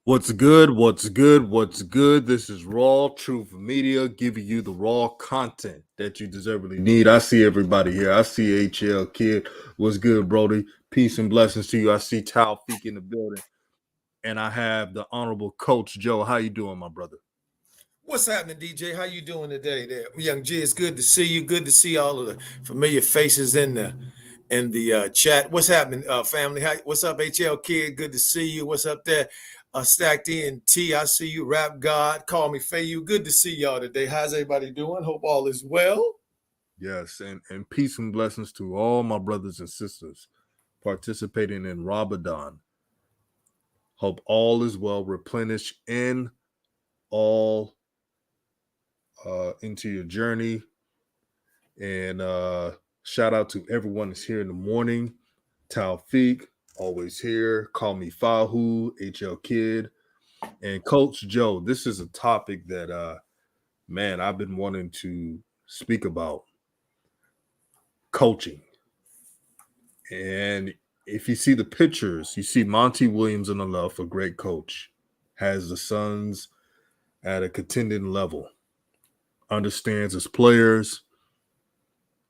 What's good? What's good? What's good? This is Raw Truth Media giving you the raw content that you deservedly need. I see everybody here. I see HL Kid. What's good, Brody? Peace and blessings to you. I see Taufik in the building. And I have the Honorable Coach Joe. How you doing, my brother? What's happening, DJ? How you doing today, there, Young G? It's good to see you. Good to see all of the familiar faces in the chat. What's happening, family? What's up, HL Kid? Good to see you. What's up there, Stacked in T? I see you, Rap God. Call me Fayu. Good to see y'all today. How's everybody doing? Hope all is well. Yes, and peace and blessings to all my brothers and sisters participating in Ramadan. Hope all is well, replenish in all into your journey. And shout out to everyone that's here in the morning. Taufik, always here. Call me Fahu, HL Kid. And Coach Joe, this is a topic that man, I've been wanting to speak about coaching. And if you see the pictures, you see Monty Williams on the left, a great coach, has the Suns at a contending level, understands his players,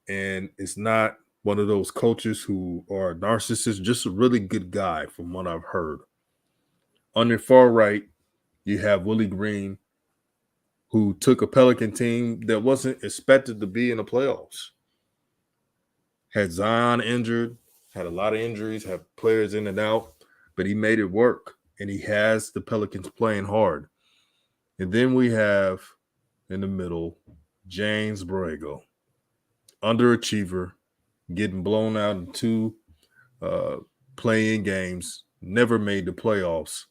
and it's not one of those coaches who are narcissists, just a really good guy from what I've heard. On the far right, you have Willie Green, who took a Pelican team that wasn't expected to be in the playoffs. Had Zion injured, had a lot of injuries, had players in and out, but he made it work. And he has the Pelicans playing hard. And then we have in the middle James Borrego, underachiever, getting blown out in two playing games, never made the playoffs,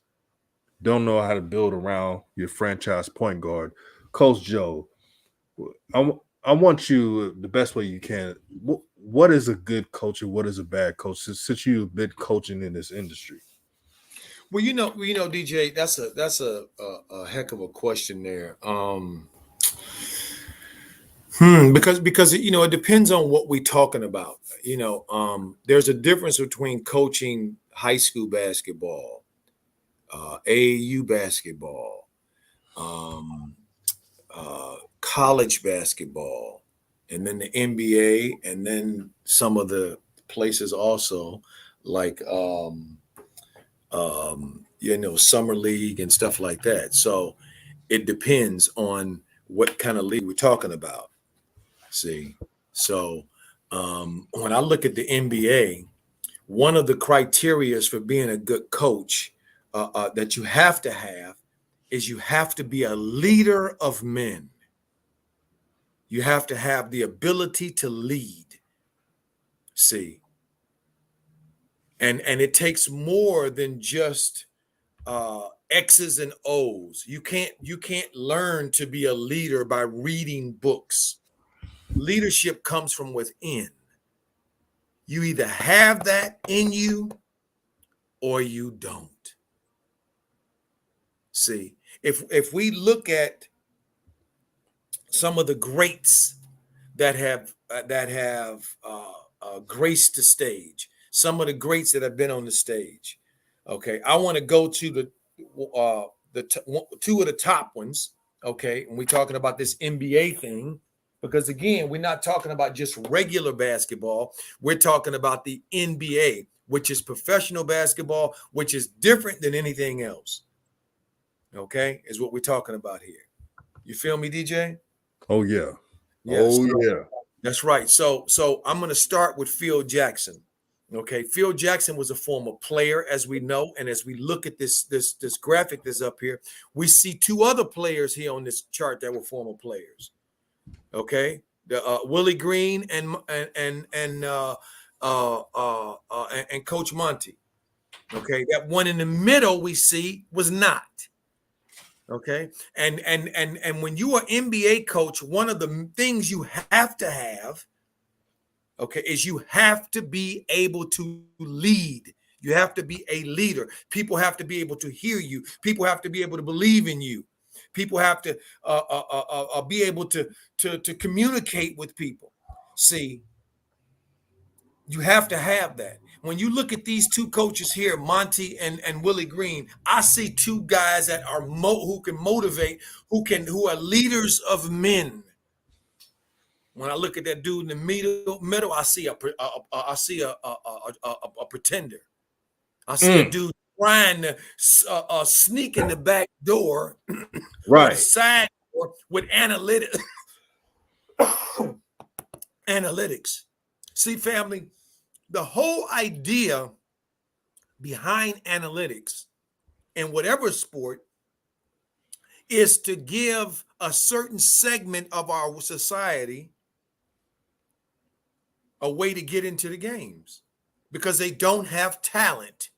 don't know how to build around your franchise point guard. Coach Joe, I want you the best way you can. What is a good coach and what is a bad coach? Since you've been coaching in this industry. Well, DJ, that's a heck of a question there. Because it depends on what we're talking about. There's a difference between coaching high school basketball, AAU basketball, um, college basketball, and then the NBA, and then some of the places also like summer league and stuff like that. So it depends on what kind of league we're talking about. See, so when I look at the NBA, one of the criterias for being a good coach that you have to have is you have to be a leader of men. You have to have the ability to lead. See, and it takes more than just X's and O's. You can't learn to be a leader by reading books. Leadership comes from within. You either have that in you or you don't. See, if we look at some of the greats that have graced the stage, some of the greats that have been on the stage. Okay, I want to go to two of the top ones. Okay, and we're talking about this NBA thing. Because again, we're not talking about just regular basketball. We're talking about the NBA, which is professional basketball, which is different than anything else. Okay, is what we're talking about here. You feel me, DJ? Oh yeah. Yes, Oh yeah. that's right. So I'm going to start with Phil Jackson. Okay, Phil Jackson was a former player, as we know, and as we look at this graphic that's up here, we see two other players here on this chart that were former players. Okay, the Willie Green and Coach Monty. Okay, that one in the middle we see was not. Okay, and when you are NBA coach, one of the things you have to have, okay, is you have to be able to lead. You have to be a leader. People have to be able to hear you. People have to be able to believe in you. People have to be able to communicate with people. See, You have to have that. When you look at these two coaches here, Monty and Willie Green, I see two guys that are who can motivate, who are leaders of men. When I look at that dude in the middle, I see a pretender. I see a Mm, dude trying to sneak in the back door or the right. side door with analytics. Analytics. See, family, the whole idea behind analytics in whatever sport is to give a certain segment of our society a way to get into the games because they don't have talent.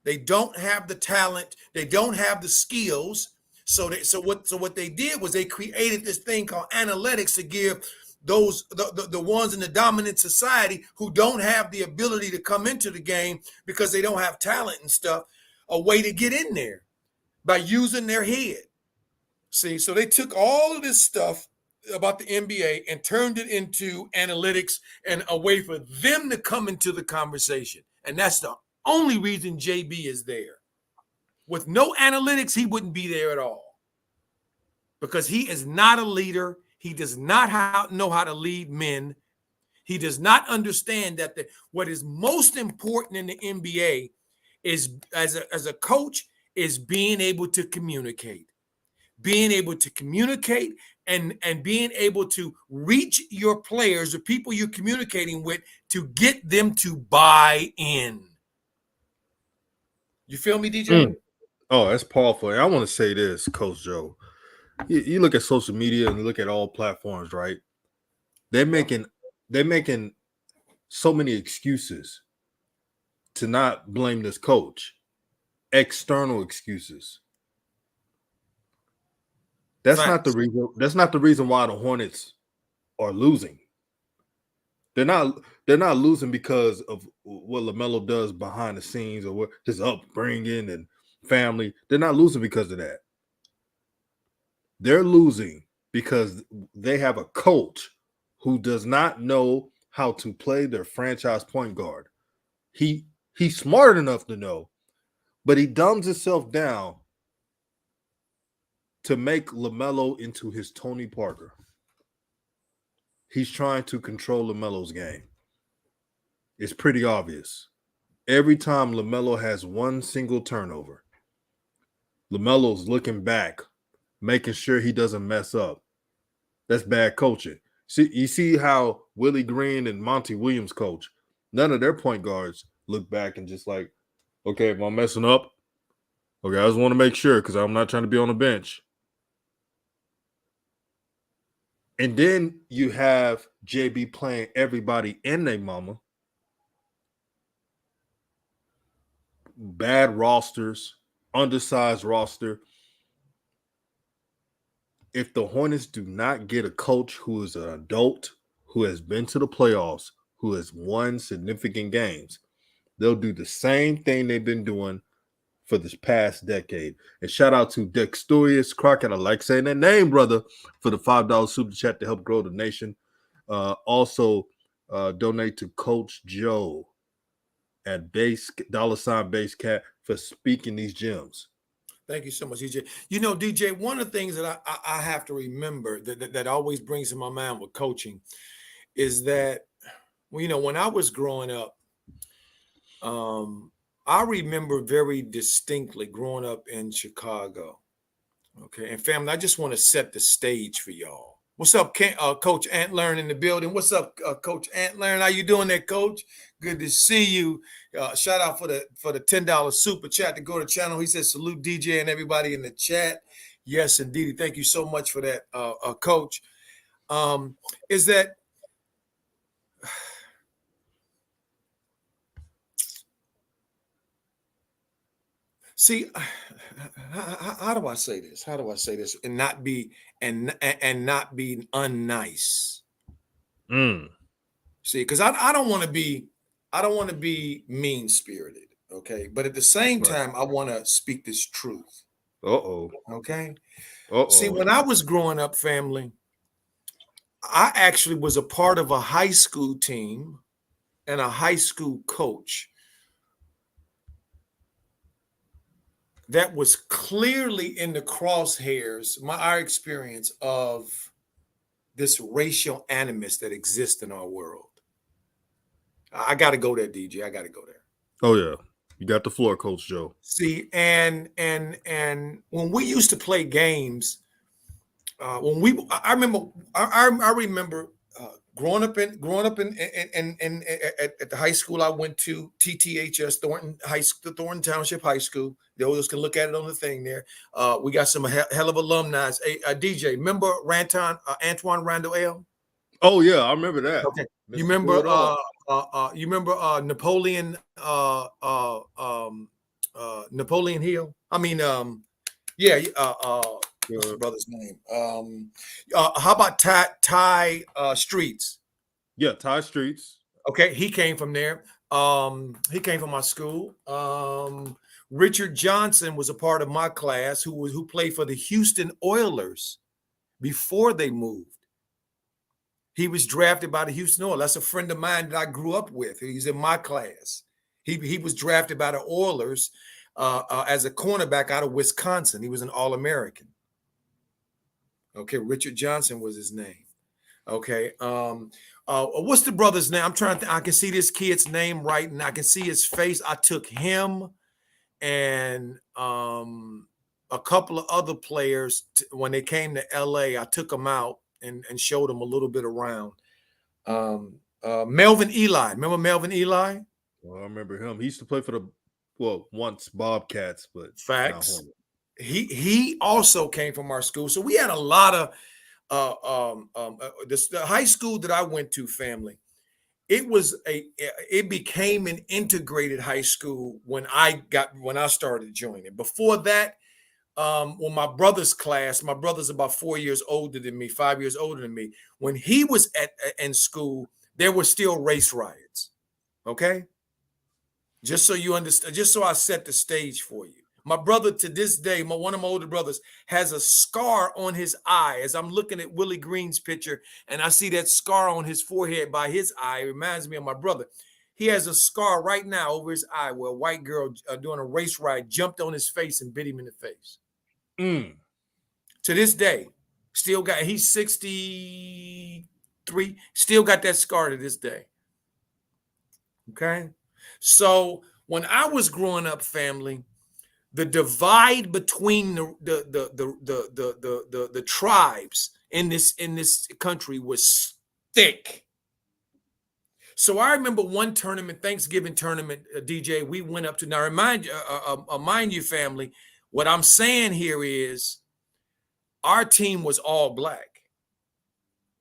They don't have the talent. They don't have the skills. So what they did was they created this thing called analytics to give those the ones in the dominant society who don't have the ability to come into the game because they don't have talent and stuff a way to get in there by using their head. See, so they took all of this stuff about the NBA and turned it into analytics and a way for them to come into the conversation. And that's the only reason JB is there. With no analytics, he wouldn't be there at all because he is not a leader. He does not know how to lead men. He does not understand that what is most important in the NBA is as a coach is being able to communicate. Being able to communicate and being able to reach your players, the people you're communicating with, to get them to buy in. You feel me, DJ? Mm. Oh, that's powerful. And I want to say this, Coach Joe. You look at social media and you look at all platforms, right? They're making so many excuses to not blame this coach. External excuses. That's not the Facts. reason. That's not the reason why the Hornets are losing. They're not. They're not losing because of what LaMelo does behind the scenes or what his upbringing and family. They're not losing because of that. They're losing because they have a coach who does not know how to play their franchise point guard. He's smart enough to know, but he dumbs himself down to make LaMelo into his Tony Parker. He's trying to control LaMelo's game. It's pretty obvious. Every time LaMelo has one single turnover, LaMelo's looking back, making sure he doesn't mess up. That's bad coaching. See, you see how Willie Green and Monty Williams coach. None of their point guards look back and just like, okay, am I messing up? Okay, I just want to make sure because I'm not trying to be on the bench. And then you have JB playing everybody and their mama. Bad rosters, undersized roster. If the Hornets do not get a coach who is an adult, who has been to the playoffs, who has won significant games, they'll do the same thing they've been doing for this past decade. And shout out to Dexterious Crockett. I like saying that name, brother, for the $5 super chat to help grow the nation. Also, donate to Coach Joe at $base cat for speaking these gems. Thank you so much, DJ. You know, DJ, one of the things that I have to remember that always brings in my mind with coaching is that, well, you know, when I was growing up, I remember very distinctly growing up in Chicago. Okay, and family, I just want to set the stage for y'all. What's up, Coach Antlearn in the building? What's up, Coach Antlearn? How you doing there, Coach? Good to see you. Shout out for the $10 super chat to go to the channel. He says salute DJ and everybody in the chat. Yes, indeed. Thank you so much for that, Coach. Is that see? How do I say this? How do I say this and not be not be unnice? See, because I don't want to be mean spirited, okay? But at the same time, I want to speak this truth. Okay. See, when I was growing up, family, I actually was a part of a high school team and a high school coach that was clearly in the crosshairs, our experience of this racial animus that exists in our world. I got to go there, DJ. I got to go there. Oh yeah, you got the floor, Coach Joe. See, and when we used to play games, I remember growing up in at the high school I went to, TTHS, Thornton Township High School. Those can look at it on the thing there. We got some hell of alumni. Hey, DJ, remember Antoine Randall L? Oh yeah, I remember that. Okay, Mr. you remember Bulldog. you remember Napoleon Napoleon Hill? I mean, yeah. What's the brother's name? How about Ty Streets? Yeah, Ty Streets. Okay, he came from there. He came from my school. Richard Johnson was a part of my class who played for the Houston Oilers before they moved. He was drafted by the Houston Oilers. That's a friend of mine that I grew up with. He's in my class. He was drafted by the Oilers as a cornerback out of Wisconsin. He was an All-American. Okay, Richard Johnson was his name. Okay, what's the brother's name? I'm trying to. I can see this kid's name right, and I can see his face. I took him and a couple of other players when they came to LA. I took them out and showed them a little bit around. Melvin Eli, remember Melvin Eli? Well, I remember him. He used to play for once Bobcats, but facts. He also came from our school, so we had a lot of the high school that I went to, family. It became an integrated high school when I started joining. Before that, when my brother's class, my brother's about 4 years older than me, 5 years older than me. When he was in school, there were still race riots. Okay, just so you understand, just so I set the stage for you. My brother, to this day, one of my older brothers, has a scar on his eye. As I'm looking at Willie Green's picture, and I see that scar on his forehead by his eye, it reminds me of my brother. He has a scar right now over his eye where a white girl doing a race riot jumped on his face and bit him in the face. To this day, still got. He's 63, still got that scar to this day. Okay, so when I was growing up, family, the divide between the tribes in this country was thick. So I remember one tournament, Thanksgiving tournament, DJ, we went up to. Now mind you, family, what I'm saying here is our team was all black.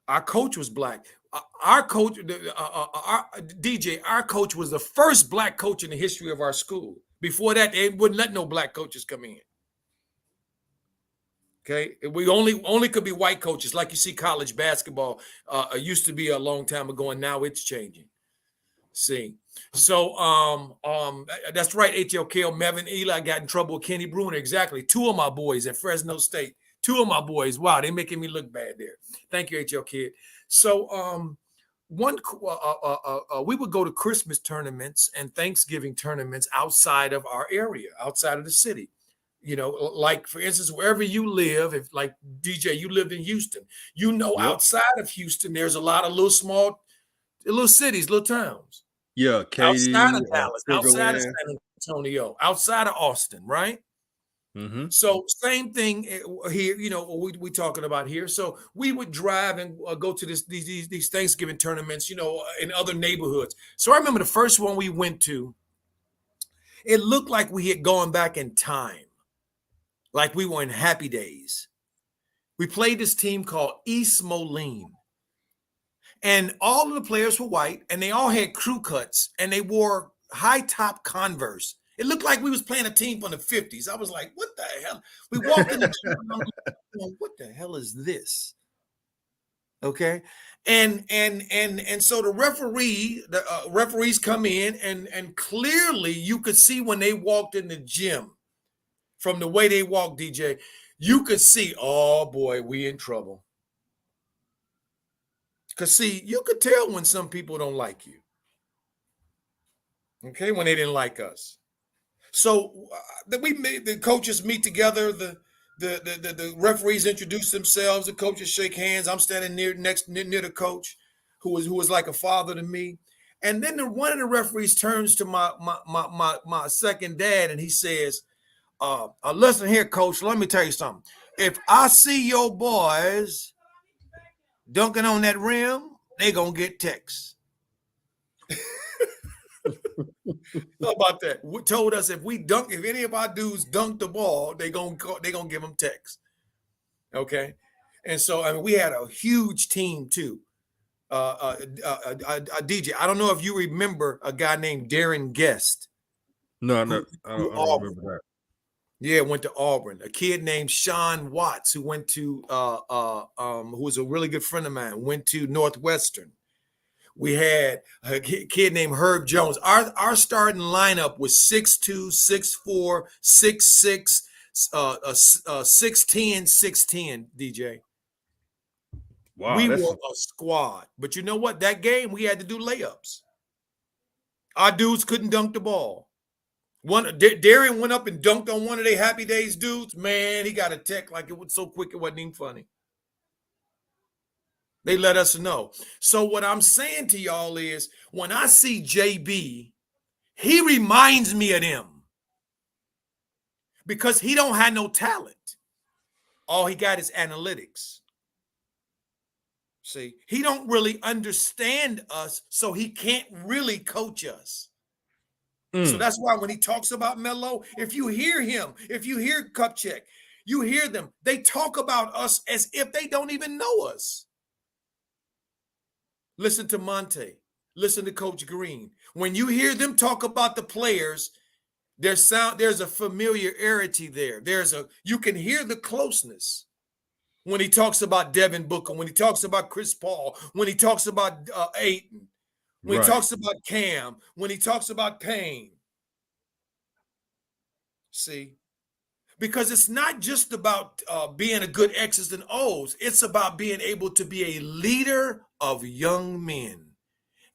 Our coach was black. Our coach, DJ, our coach was the first black coach in the history of our school. Before that, they wouldn't let no black coaches come in. Okay, we only could be white coaches, like you see college basketball used to be a long time ago, and now it's changing. See, so that's right. HLK, Melvin Eli got in trouble with Kenny Bruner. Exactly, two of my boys at Fresno State. Two of my boys. Wow, they're making me look bad there. Thank you, HL Kid. So we would go to Christmas tournaments and Thanksgiving tournaments outside of our area, outside of the city. You know, like for instance, wherever you live, if like DJ, you lived in Houston, you know, yep. Outside of Houston, there's a lot of little cities, little towns. Yeah, Katy, outside of Dallas, outside of San Antonio, outside of Austin, right? Mm-hmm. So same thing here, you know, we talking about here. So we would drive and go to these Thanksgiving tournaments, you know, in other neighborhoods. So I remember the first one we went to, it looked like we had gone back in time, like we were in Happy Days. We played this team called East Moline. And all of the players were white, and they all had crew cuts, and they wore high-top Converse. It looked like we was playing a team from the 50s. I was like, what the hell? We walked in the gym, like, what the hell is this? Okay. And so the referees come in, and clearly you could see when they walked in the gym, from the way they walked, DJ, you could see, oh boy, we in trouble. Because see, you could tell when some people don't like you. Okay, when they didn't like us. So we made the coaches meet together. The referees introduce themselves. The coaches shake hands. I'm standing near the coach, who was like a father to me. And then one of the referees turns to my second dad, and he says, "Listen here, coach. Let me tell you something. If I see your boys dunking on that rim, they gonna get texts." How about that? Told us if any of our dudes dunk the ball, they gonna give them text. Okay, and so I mean we had a huge team too. DJ, I don't know if you remember a guy named Darren Guest. No, I don't Auburn. remember that. Yeah, went to Auburn. A kid named Sean Watts, who went to who was a really good friend of mine, went to Northwestern. We had a kid named Herb Jones. Our starting lineup was 6'2", 6'4", 6'6", 6'10", 6'10", DJ. Wow, We were a squad. But you know what? That game, we had to do layups. Our dudes couldn't dunk the ball. Darian went up and dunked on one of their Happy Days dudes. Man, he got a tech like it was so quick it wasn't even funny. They let us know. So what I'm saying to y'all is when I see JB, he reminds me of them because he don't have no talent. All he got is analytics. See, he don't really understand us, so he can't really coach us. So that's why when he talks about Melo, if you hear him, if you hear Kupchak, you hear them, they talk about us as if they don't even know us. Listen to Monte. Listen to Coach Green. When you hear them talk about the players, there's a familiarity there. You can hear the closeness when he talks about Devin Booker, when he talks about Chris Paul, when he talks about Ayton, when he talks about Cam, when he talks about Payne. See? Because it's not just about being a good X's and O's. It's about being able to be a leader of young men.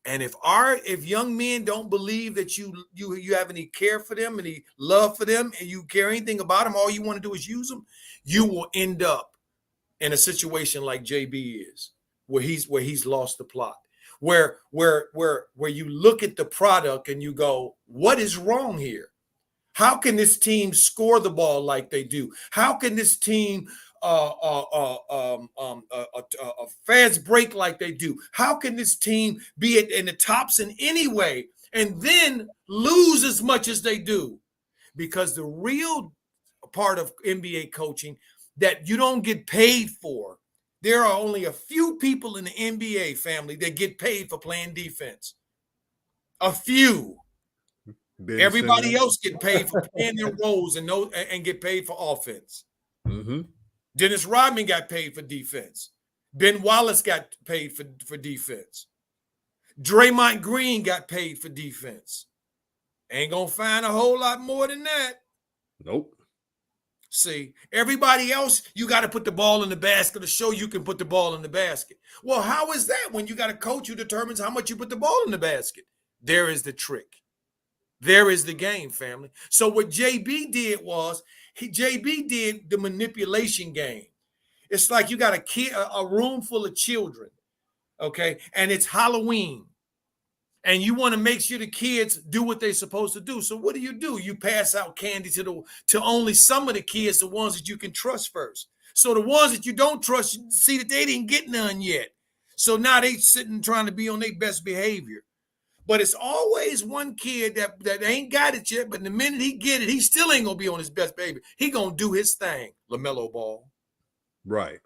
And if young men don't believe that you have any care for them, any love for them, and you care anything about them, all you want to do is use them, you will end up in a situation like JB is, where he's lost the plot. Where you look at the product and you go, what is wrong here? How can this team score the ball like they do? How can this team fast break like they do? How can this team be in the tops in any way and then lose as much as they do? Because the real part of NBA coaching that you don't get paid for, there are only a few people in the NBA family that get paid for playing defense. A few. Everybody else get paid for playing their roles and get paid for offense. Mm-hmm. Dennis Rodman got paid for defense. Ben Wallace got paid for defense. Draymond Green got paid for defense. Ain't gonna find a whole lot more than that. Nope. See, everybody else, you got to put the ball in the basket to show you can put the ball in the basket. Well, how is that when you got a coach who determines how much you put the ball in the basket? There is the trick. There is the game, family. So what JB did was, JB did the manipulation game. It's like you got a room full of children, okay? And it's Halloween. And you want to make sure the kids do what they're supposed to do. So what do? You pass out candy to only some of the kids, the ones that you can trust first. So the ones that you don't trust, you see that they didn't get none yet. So now they sitting trying to be on their best behavior. But it's always one kid that ain't got it yet, but the minute he get it, he still ain't going to be on his best behavior. He going to do his thing, LaMelo Ball. Right.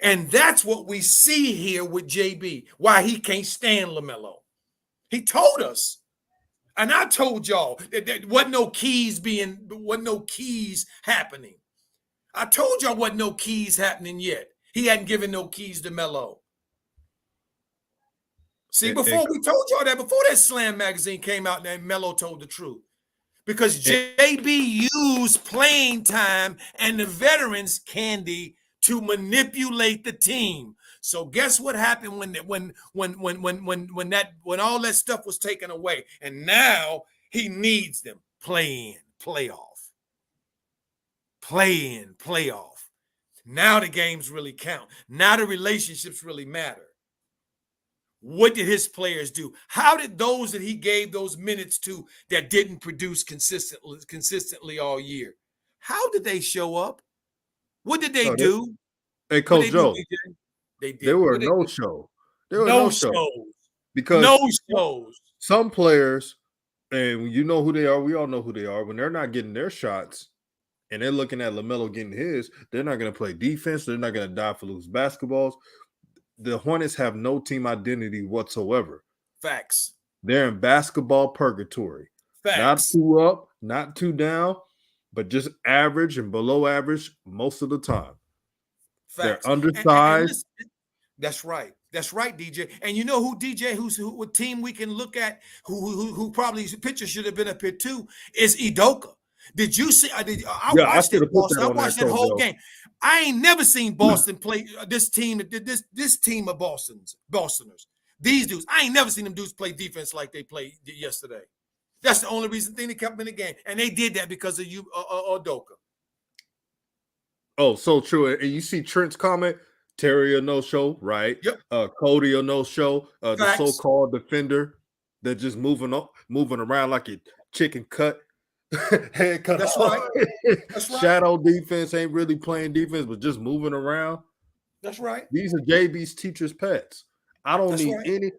And that's what we see here with JB, why he can't stand LaMelo. He told us. And I told y'all that there wasn't no keys happening. I told y'all wasn't no keys happening yet. He hadn't given no keys to Melo. See, before that Slam magazine came out, and Melo told the truth. Because JB used playing time and the veterans, Candy, to manipulate the team. So guess what happened when all that stuff was taken away, and now he needs them play in, playoff, play in, playoff. Now the games really count. Now the relationships really matter. What did his players do? How did those that he gave those minutes to that didn't produce consistently all year? How did they show up? What did they do? Hey, What Coach they do, Joe, DJ? They did. there were What they no do? show. There were No no show shows. because No shows. some players, and you know who they are. We all know who they are. When they're not getting their shots, and they're looking at LaMelo getting his, they're not going to play defense. They're not going to die for loose basketballs. The Hornets have no team identity whatsoever. Facts. They're in basketball purgatory. Not Facts. too up, not too down, but just average and below average most of the time. Facts. They're undersized. Listen, that's right. That's right, DJ. And you know who DJ, what team we can look at, who probably his picture should have been up here too, is Udoka. Did you see? I watched it, Boston. I watched that whole game. I ain't never seen Boston play this team of Bostoners. These dudes, I ain't never seen them dudes play defense like they played yesterday. That's the only thing they kept them in the game, and they did that because of you, Udoka. Oh, so true. And you see Trent's comment. Terry a no-show, right? Yep. Cody a no-show. The so-called defender that just moving around like a chicken cut. Head cut. That's off. right. That's right. Shadow defense, ain't really playing defense, but just moving around. That's right. These are JB's teachers' pets. I don't need any.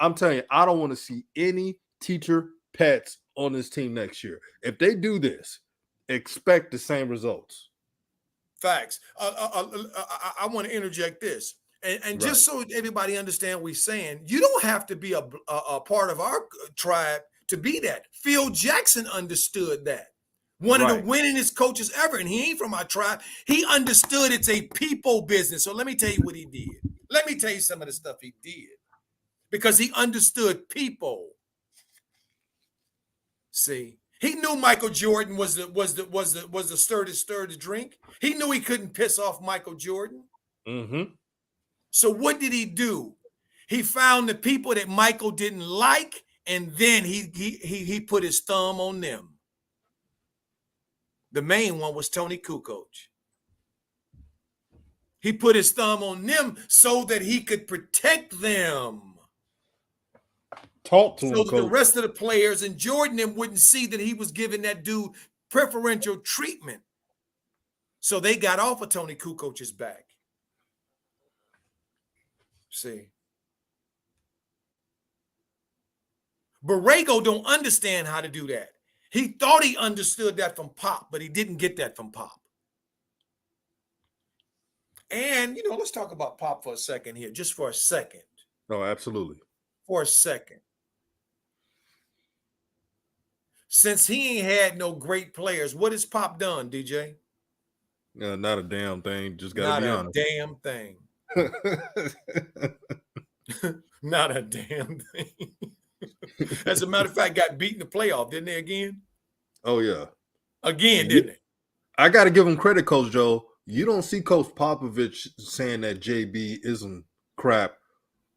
I'm telling you, I don't want to see any teacher pets on this team next year. If they do this, expect the same results. Facts. I want to interject this. And just so everybody understand what we're saying, you don't have to be a part of our tribe to be that. Phil Jackson understood that. One of the winningest coaches ever, and he ain't from our tribe. He understood it's a people business. So let me tell you what he did. Let me tell you some of the stuff he did. Because he understood people. See, he knew Michael Jordan was the stir to drink. He knew he couldn't piss off Michael Jordan. Mm-hmm. So what did he do? He found the people that Michael didn't like, and then he put his thumb on them. The main one was Tony Kukoc. He put his thumb on them so that he could protect them. Talk to him, so that Coach. the rest of the players and Jordan them wouldn't see that he was giving that dude preferential treatment. So they got off of Tony Kukoc's back. See. Borrego don't understand how to do that. He thought he understood that from Pop, but he didn't get that from Pop. And, let's talk about Pop for a second here, just for a second. No, absolutely. For a second. Since he ain't had no great players, what has Pop done, DJ? Not a damn thing. Just got to be honest. Not a damn thing. Not a damn thing. As a matter of fact, got beat in the playoff, didn't they again? Oh, yeah. Again, didn't they? I got to give him credit, Coach Joe. You don't see Coach Popovich saying that JB isn't crap.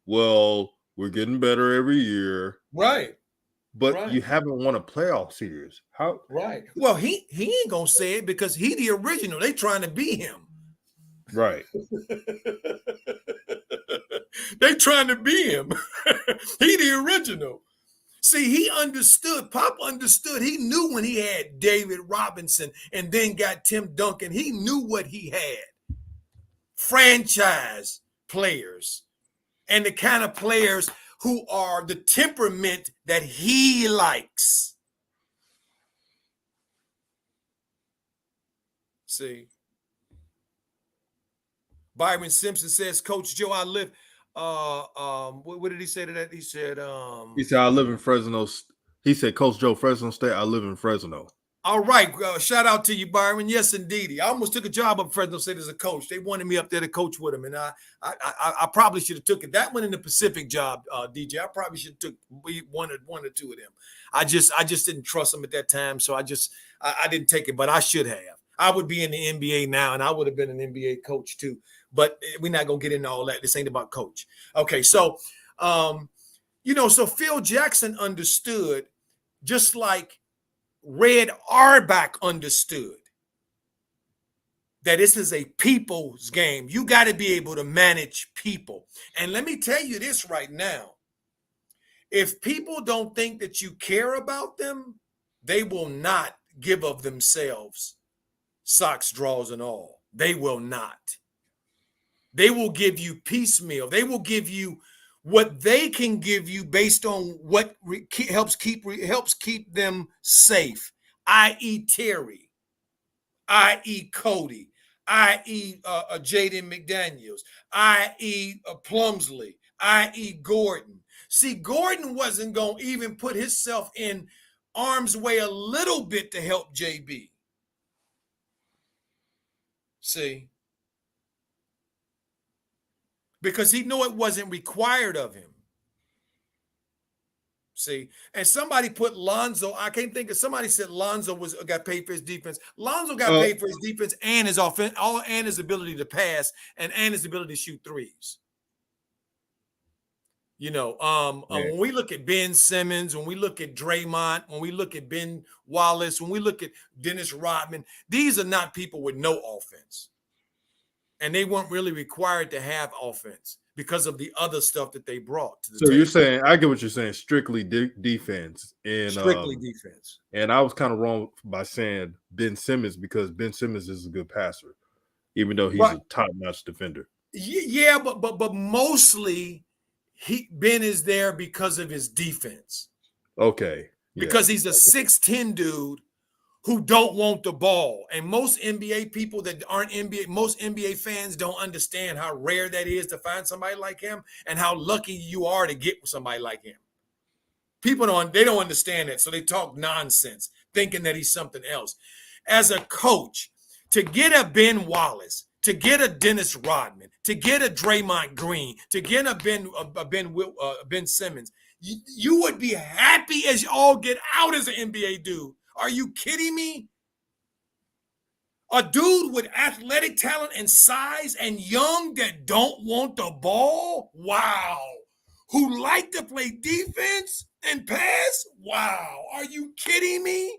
Well, we're getting better every year. Right. But you haven't won a playoff series. How? Right. Well, he ain't going to say it because he the original. They trying to be him. Right. They trying to be him. He the original. See, he understood. Pop understood. He knew when he had David Robinson and then got Tim Duncan. He knew what he had. Franchise players and the kind of players who are the temperament that he likes. See. Byron Simpson says, Coach Joe, I live. What did he say to that? He said, I live in Fresno. He said, Coach Joe, Fresno State, I live in Fresno. All right. Shout out to you, Byron. Yes, indeed. I almost took a job up Fresno State as a coach. They wanted me up there to coach with them, and I probably should have took it. That one in the Pacific job, DJ. I probably should have took one or two of them. I just didn't trust them at that time, so I didn't take it, but I should have. I would be in the NBA now, and I would have been an NBA coach too. But we're not gonna get into all that. This ain't about coach. Okay, so so Phil Jackson understood, just like Red Auerbach understood, that this is a people's game. You got to be able to manage people. And let me tell you this right now. If people don't think that you care about them, they will not give of themselves, socks, draws, and all. They will not. They will give you piecemeal. They will give you what they can give you based on what helps keep them safe, i.e. Terry, i.e. Cody, i.e. Jaden McDaniels, i.e. Plumsley, i.e. Gordon. See, Gordon wasn't going to even put himself in arm's way a little bit to help JB. See? Because he knew it wasn't required of him. See, and somebody put Lonzo. I can't think of, somebody said Lonzo got paid for his defense. Lonzo got paid for his defense and his offense, and his ability to pass and his ability to shoot threes. When we look at Ben Simmons, when we look at Draymond, when we look at Ben Wallace, when we look at Dennis Rodman, these are not people with no offense. And they weren't really required to have offense because of the other stuff that they brought to the table. You're saying, I get what you're saying, strictly defense. And strictly defense. And I was kind of wrong by saying Ben Simmons, because Ben Simmons is a good passer, even though he's a top-notch defender. Yeah, but mostly Ben is there because of his defense. Okay. Yeah. Because he's a 6'10" dude who don't want the ball. And most NBA people that aren't most NBA fans don't understand how rare that is to find somebody like him and how lucky you are to get somebody like him. People don't understand that, so they talk nonsense, thinking that he's something else. As a coach, to get a Ben Wallace, to get a Dennis Rodman, to get a Draymond Green, to get a Ben Simmons, you would be happy as you all get out as an NBA dude. Are you kidding me? A dude with athletic talent and size and young that don't want the ball? Wow. Who like to play defense and pass? Wow. Are you kidding me?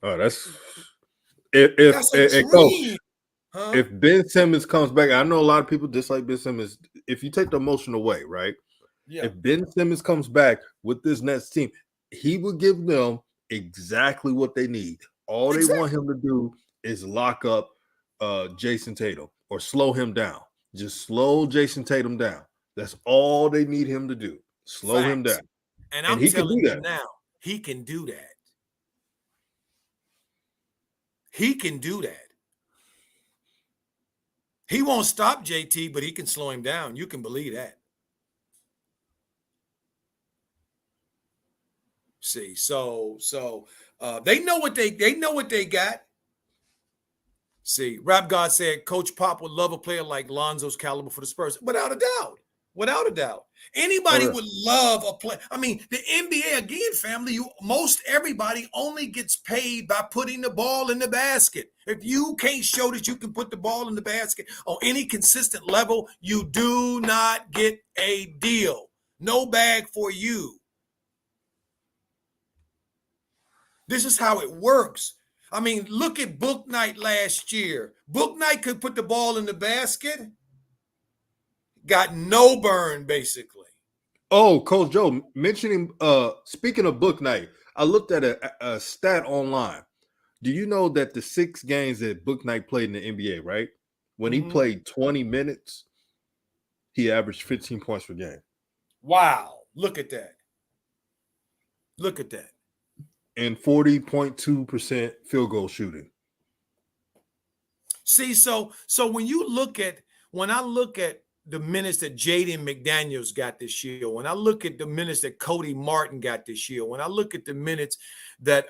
Oh, that's that's a dream. If Ben Simmons comes back, I know a lot of people dislike Ben Simmons. If you take the emotion away, right? Yeah. If Ben Simmons comes back with this Nets team, he will give them exactly what they need. All they want him to do is lock up Jason Tatum or slow him down. Just slow Jason Tatum down. That's all they need him to do. Slow him down. And I'm telling you now, he can do that. He can do that. He won't stop JT, but he can slow him down. You can believe that. See, so they know what they got. See, Rap God said Coach Pop would love a player like Lonzo's caliber for the Spurs. Without a doubt. Without a doubt. Anybody would love a play. I mean, the NBA, again, family, most everybody only gets paid by putting the ball in the basket. If you can't show that you can put the ball in the basket on any consistent level, you do not get a deal. No bag for you. This is how it works. I mean, look at Book Night last year. Book Night could put the ball in the basket. Got no burn, basically. Oh, Coach Joe, mentioning, speaking of Book Night, I looked at a stat online. Do you know that the 6 games that Book Night played in the NBA, right? When he played 20 minutes, he averaged 15 points per game. Wow. Look at that. Look at that. And 40.2% field goal shooting. See, so when I look at the minutes that Jaden McDaniels got this year, when I look at the minutes that Cody Martin got this year, when I look at the minutes that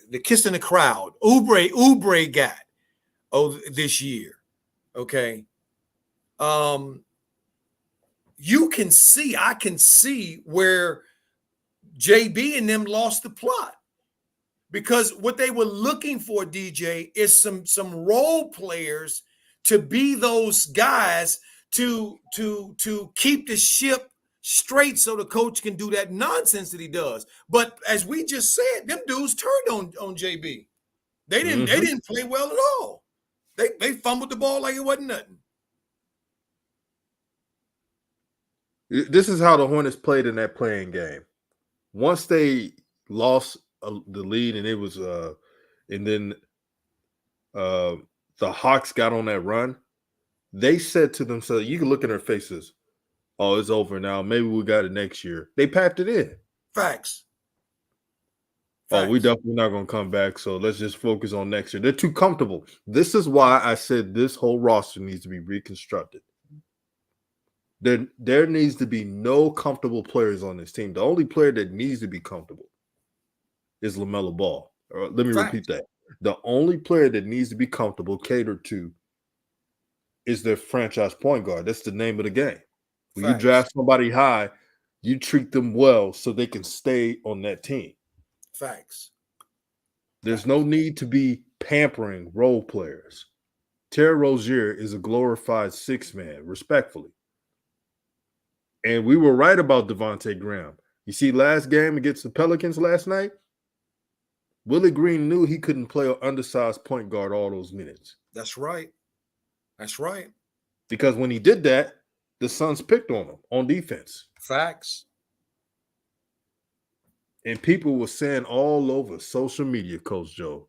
the kiss in the crowd, Oubre got this year, okay. I can see where JB and them lost the plot. Because what they were looking for, DJ, is some role players to be those guys to keep the ship straight so the coach can do that nonsense that he does. But as we just said, them dudes turned on JB. They didn't play well at all. They fumbled the ball like it wasn't nothing. This is how the Hornets played in that playing game. Once they lost the lead, and it was and then the Hawks got on that run, they said to themselves, you can look at their faces, oh, it's over now, maybe we got it next year. They packed it in. Facts. Oh, we definitely not going to come back, so let's just focus on next year. They're too comfortable. This is why I said this whole roster needs to be reconstructed. There needs to be no comfortable players on this team. The only player that needs to be comfortable is LaMelo Ball. Let me repeat that. The only player that needs to be comfortable, catered to, is their franchise point guard. That's the name of the game. When you draft somebody high, you treat them well so they can stay on that team. Facts. There's no need to be pampering role players. Terry Rozier is a glorified six-man, respectfully. And we were right about Devontae Graham. You see, last game against the Pelicans last night, Willie Green knew he couldn't play an undersized point guard all those minutes. That's right. That's right. Because when he did that, the Suns picked on him on defense. Facts. And people were saying all over social media, Coach Joe,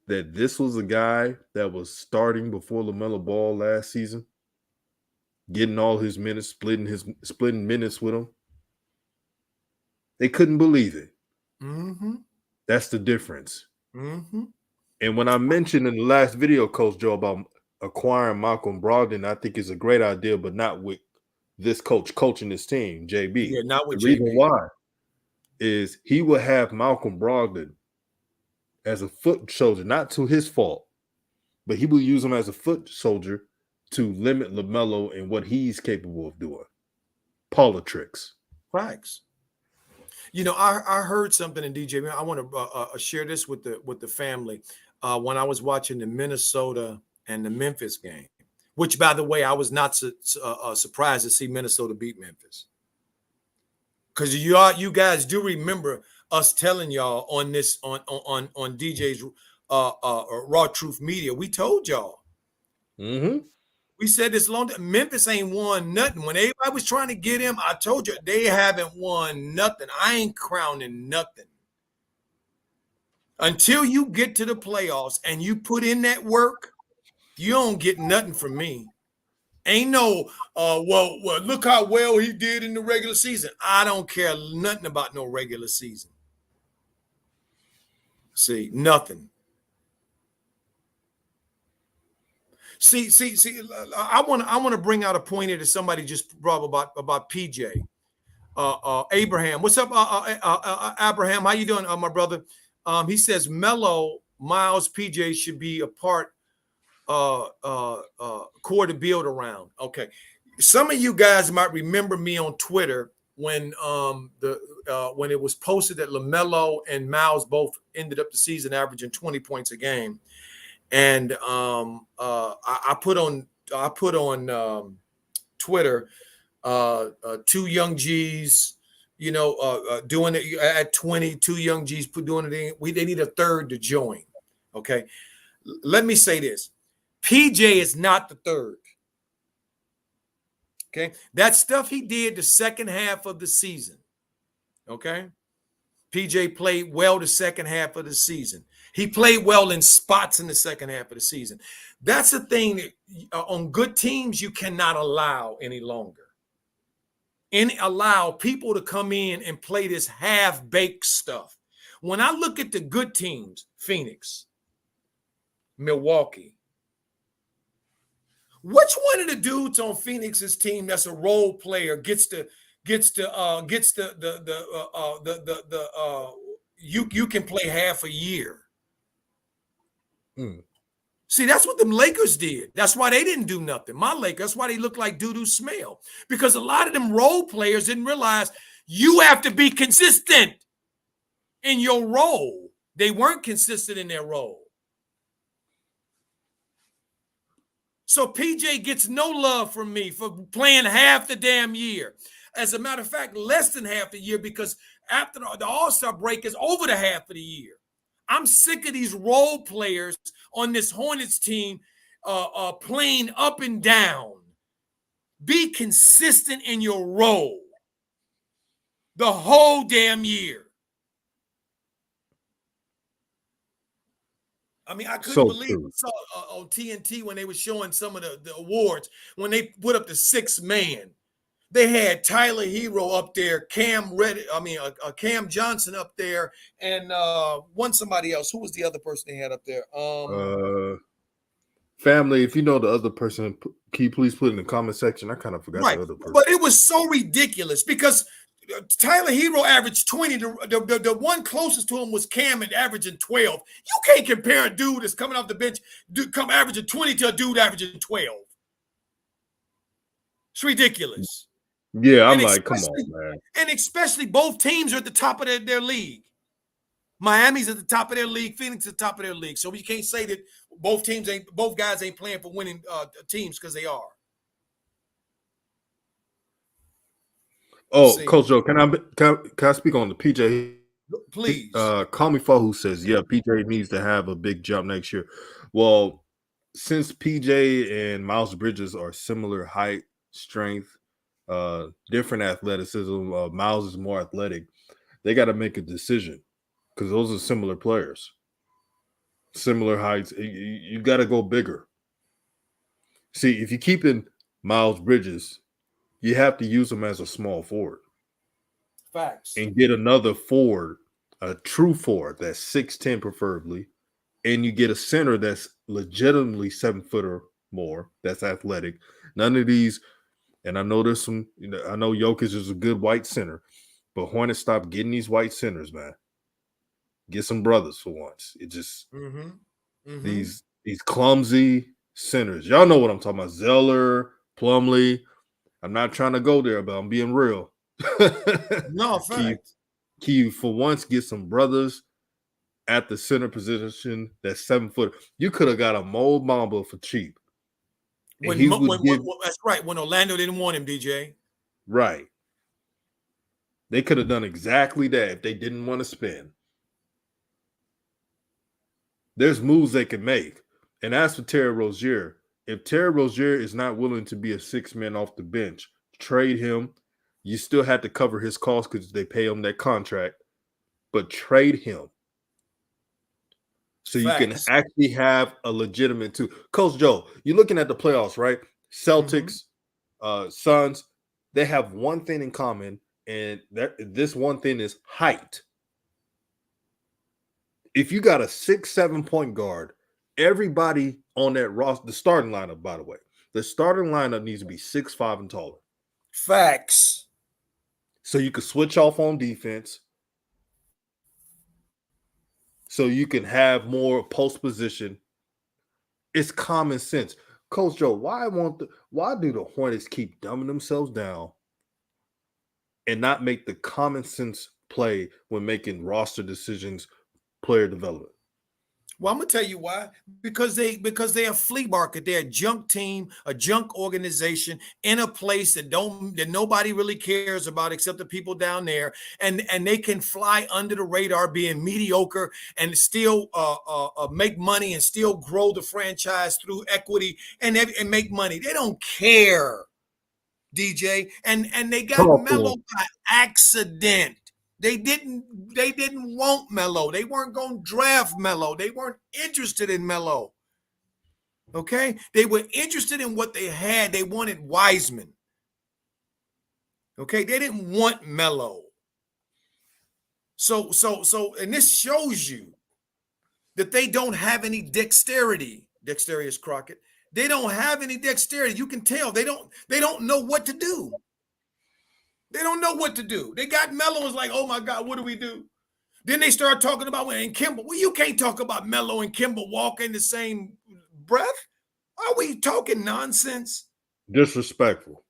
that this was a guy that was starting before LaMelo Ball last season, getting all his minutes, splitting minutes with him. They couldn't believe it. Mm-hmm. That's the difference. Mm-hmm. And when I mentioned in the last video, Coach Joe, about acquiring Malcolm Brogdon, I think is a great idea, but not with this coach coaching this team, JB. Yeah, not with the JB. Reason why is he will have Malcolm Brogdon as a foot soldier, not to his fault, but he will use him as a foot soldier to limit LaMelo and what he's capable of doing. Politics. Facts. You know, I heard something in DJ. I want to share this with the family. When I was watching the Minnesota and the Memphis game, which, by the way, I was not surprised to see Minnesota beat Memphis, because you guys do remember us telling y'all on this on DJ's RawTruth Media. We told y'all. Mm-hmm. We said this long time. Memphis ain't won nothing. When everybody was trying to get him, I told you they haven't won nothing. I ain't crowning nothing. Until you get to the playoffs and you put in that work, you don't get nothing from me. Ain't no, well, look how well he did in the regular season. I don't care nothing about no regular season. See, nothing. See. I want to bring out a point here that somebody just brought about PJ. Abraham, what's up, Abraham? How you doing, my brother? He says Melo, Miles, PJ should be a part core to build around. Okay, some of you guys might remember me on Twitter when when it was posted that LaMelo and Miles both ended up the season averaging 20 points a game. And I put on Twitter, two young G's, doing it at 20, two young G's doing it. They need a third to join. Okay, let me say this: PJ is not the third. Okay, that stuff he did the second half of the season. Okay, PJ played well the second half of the season. He played well in spots in the second half of the season. That's the thing that on good teams you cannot allow any longer. And allow people to come in and play this half-baked stuff. When I look at the good teams, Phoenix, Milwaukee, which one of the dudes on Phoenix's team that's a role player gets you can play half a year? See, that's what them Lakers did. That's why they didn't do nothing. My Lakers, that's why they look like doo-doo smell. Because a lot of them role players didn't realize You have to be consistent in your role. They weren't consistent in their role. So PJ gets no love from me for playing half the damn year. As a matter of fact, less than half the year, because after the All-Star break is over the half of the year. I'm sick of these role players on this Hornets team playing up and down. Be consistent in your role the whole damn year. I mean, I couldn't believe I saw on TNT when they were showing some of the awards, when they put up the sixth man. They had Tyler Hero up there, Cam Johnson up there, and somebody else. Who was the other person they had up there? Family, if you know the other person, can you please put in the comment section? I kind of forgot the other person. But it was so ridiculous because Tyler Hero averaged 20. The one closest to him was Cam and averaging 12. You can't compare a dude that's coming off the bench, averaging 20 to a dude averaging 12. It's ridiculous. Yeah, I'm like, come on, man. And especially both teams are at the top of their league. Miami's at the top of their league. Phoenix at the top of their league. So you can't say that both guys ain't playing for winning teams, because they are. Oh, Coach Joe, can I speak on the PJ? Please. Call Me Fahu says, yeah, PJ needs to have a big jump next year. Well, since PJ and Miles Bridges are similar height, strength, different athleticism, Miles is more athletic, they got to make a decision, because those are similar players, similar heights. You got to go bigger. See, if you keep in Miles Bridges, you have to use him as a small forward. Facts. And get another forward, a true forward that's 6'10" preferably, and you get a center that's legitimately 7 foot or more, that's athletic. None of these, and I know there's some, I know Jokic is a good white center, but Hornets stop getting these white centers, man. Get some brothers for once. It just these clumsy centers. Y'all know what I'm talking about. Zeller, Plumlee. I'm not trying to go there, but I'm being real. No, fact. Can you for once get some brothers at the center position that's 7 foot? You could have got a Mo Bamba for cheap. That's right. When Orlando didn't want him, DJ. Right. They could have done exactly that if they didn't want to spend. There's moves they can make. And as for Terry Rozier, if Terry Rozier is not willing to be a 6-man off the bench, trade him. You still had to cover his costs because they pay him that contract, but trade him. So you can actually have a legitimate two. Coach Joe, you're looking at the playoffs, right? Celtics, Suns, they have one thing in common, and this one thing is height. If you got a 6'7" point guard, everybody on that roster, the starting lineup, by the way, the starting lineup needs to be 6'5" and taller. Facts. So you can switch off on defense. So you can have more post position. It's common sense. Coach Joe, why do the Hornets keep dumbing themselves down and not make the common sense play when making roster decisions, player development? Well, I'm gonna tell you why. Because they're a flea market. They're a junk team, a junk organization in a place that nobody really cares about except the people down there, and they can fly under the radar, being mediocre, and still make money and still grow the franchise through equity and make money. They don't care, DJ, and they got Melo by accident. They didn't want Melo. They weren't going to draft Melo. They weren't interested in Melo. Okay? They were interested in what they had. They wanted Wiseman. Okay? They didn't want Melo. So, and this shows you that they don't have any dexterity. Dexterous Crockett. They don't have any dexterity. You can tell they don't know what to do. They don't know what to do. They got Melo, is like, oh my God, what do we do? Then they start talking about and Kimber. Well, you can't talk about Melo and Kimber Walker in the same breath. Are we talking nonsense? Disrespectful.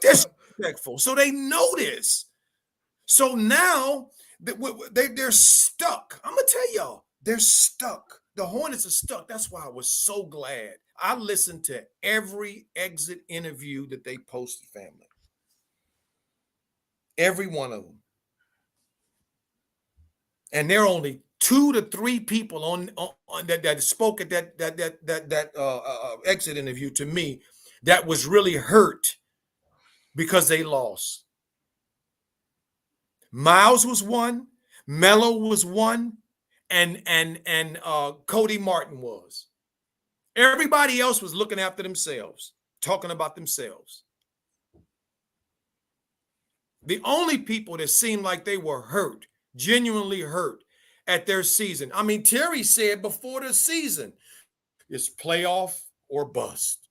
Disrespectful. So they know this. So now they're stuck. I'm gonna tell y'all, they're stuck. The Hornets are stuck. That's why I was so glad. I listened to every exit interview that they posted, family. Every one of them. And there are only 2 to 3 people on that spoke at that exit interview to me that was really hurt because they lost. Miles was one, Melo was one, and Cody Martin was. Everybody else was looking after themselves, talking about themselves. The only people that seemed like they were hurt, genuinely hurt at their season. I mean, Terry said before the season, it's playoff or bust.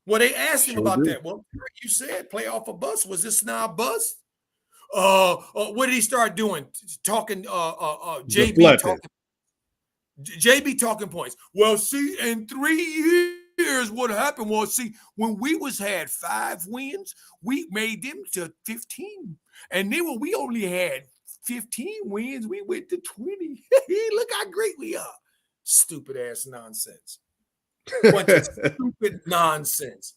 Well, they asked him about that. Well, you said playoff or bust. Was this now a bust? What did he start doing? Talking, JB talking points. Well, see, in 3 years, what happened was, see, when we had 5 wins, we made them to 15. And then when we only had 15 wins, we went to 20. Look how great we are. Stupid ass nonsense. Bunch of stupid nonsense.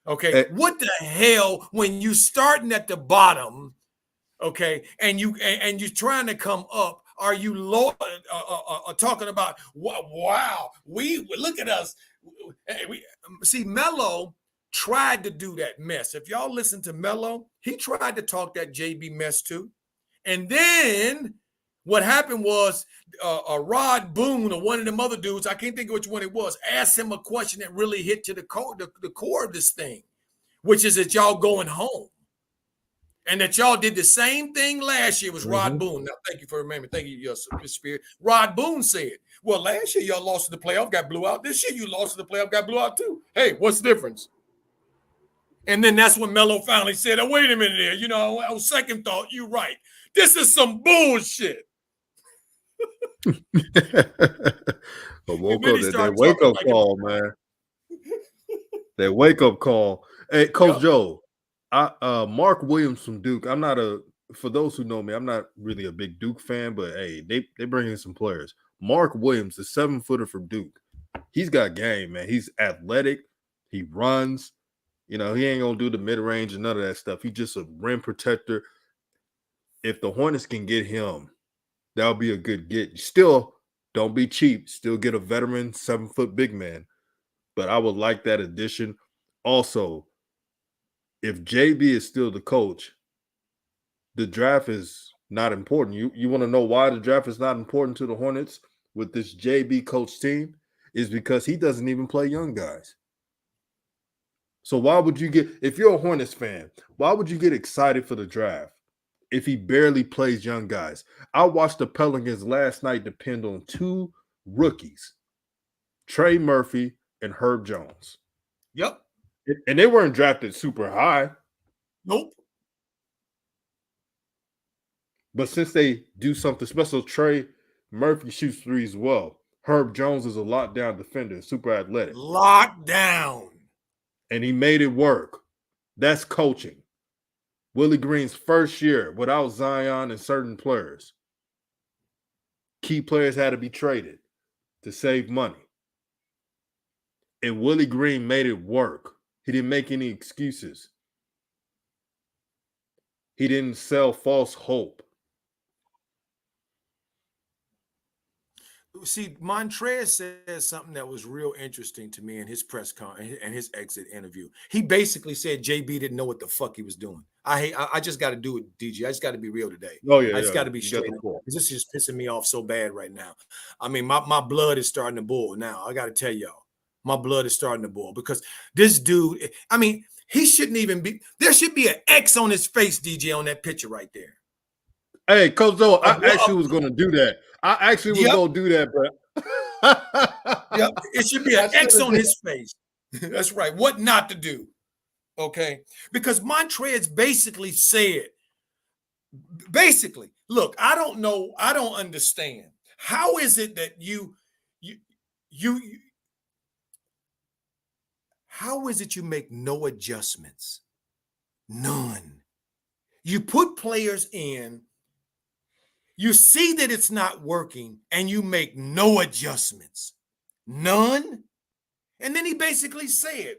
Okay. What the hell when you starting at the bottom, okay, and you're trying to come up? Are you talking about wow? We look at us. See, Melo tried to do that mess. If y'all listen to Melo, he tried to talk that JB mess too. And then what happened was Rod Boone or one of them other dudes, I can't think of which one it was, asked him a question that really hit to the core of this thing, which is that y'all going home. And that y'all did the same thing last year was Rod Boone. Now, thank you for remembering. Thank you, your spirit. Rod Boone said, well, last year y'all lost to the playoff, got blew out. This year you lost to the playoff, got blew out too. Hey, what's the difference? And then that's when Melo finally said, oh, wait a minute there. You know, on second thought, you're right. This is some bullshit. That wake up call, man. That wake up call. Hey, Coach Joe, Mark Williams from Duke. For those who know me, I'm not really a big Duke fan, but hey, they bring in some players. Mark Williams, the 7-footer from Duke, he's got game, man. He's athletic. He runs. You know, he ain't gonna do the mid range and none of that stuff. He's just a rim protector. If the Hornets can get him, that'll be a good get. Still, don't be cheap. Still get a veteran 7-foot big man. But I would like that addition. Also, if JB is still the coach, the draft is not important. You want to know why the draft is not important to the Hornets with this JB coach team? Is because he doesn't even play young guys. So why would you if you're a Hornets fan, why would you get excited for the draft if he barely plays young guys? I watched the Pelicans last night depend on 2 rookies, Trey Murphy and Herb Jones. Yep. And they weren't drafted super high. Nope. But since they do something special, Trey Murphy shoots threes well. Herb Jones is a lockdown defender, super athletic. Lockdown. And he made it work. That's coaching. Willie Green's first year without Zion and certain players. Key players had to be traded to save money. And Willie Green made it work. He didn't make any excuses. He didn't sell false hope. See, Montrez said something that was real interesting to me in his press conference and his exit interview. He basically said JB didn't know what the fuck he was doing. I just got to do it, DG. I just got to be real today. Oh yeah, I just got to be straight. This is just pissing me off so bad right now. I mean, my blood is starting to boil now. I got to tell y'all, my blood is starting to boil because this dude. I mean, he shouldn't even be. There should be an X on his face, DJ, on that picture right there. Hey, Coach Zoe, I actually was going to do that. I actually was going to do that, but yep, it should be an X on his face. That's right. What not to do. Okay. Because Montrez basically said, look, I don't know. I don't understand. How is it that how is it you make no adjustments? None. You put players in, you see that it's not working, and you make no adjustments. None. And then he basically said,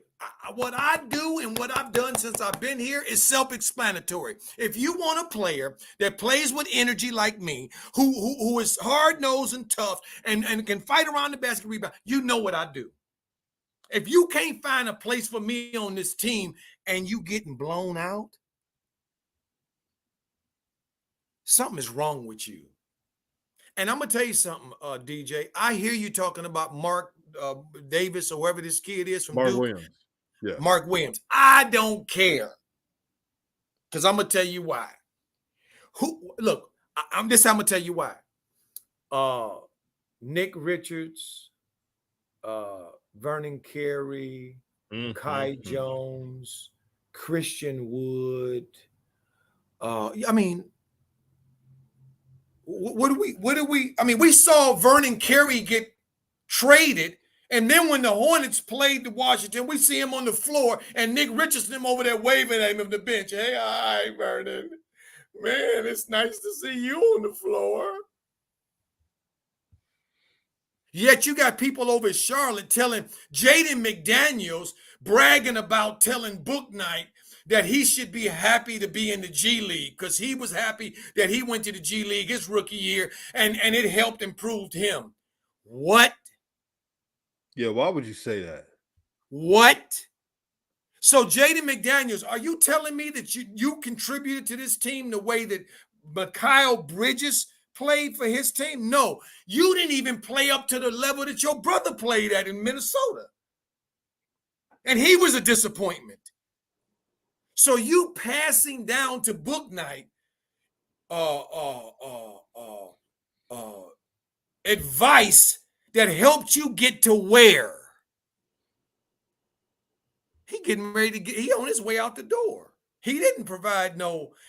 what I do and what I've done since I've been here is self-explanatory. If you want a player that plays with energy like me, who is hard-nosed and tough and can fight around the basket rebound, you know what I do. If you can't find a place for me on this team and you getting blown out, something is wrong with you. And I'm going to tell you something, DJ. I hear you talking about Mark Davis or whoever this kid is from Mark Duke. Williams. Yeah. Mark Williams. I don't care. Because I'm going to tell you why. Look, I'm going to tell you why. Nick Richards, Vernon Carey, Kai Jones, Christian Wood. I mean, we saw Vernon Carey get traded, and then when the Hornets played the Washington, we see him on the floor, and Nick Richardson over there waving at him on the bench. Hey, hi, Vernon. Man, it's nice to see you on the floor. Yet you got people over in Charlotte telling Jaden McDaniels, bragging about telling Book Night that he should be happy to be in the G League because he was happy that he went to the G League his rookie year and it helped improve him. What? Yeah, why would you say that? What? So Jaden McDaniels, are you telling me that you contributed to this team the way that Mikal Bridges played for his team? No, you didn't even play up to the level that your brother played at in Minnesota. And he was a disappointment. So you passing down to Book Night advice that helped you get to where? He getting ready to he on his way out the door. He didn't provide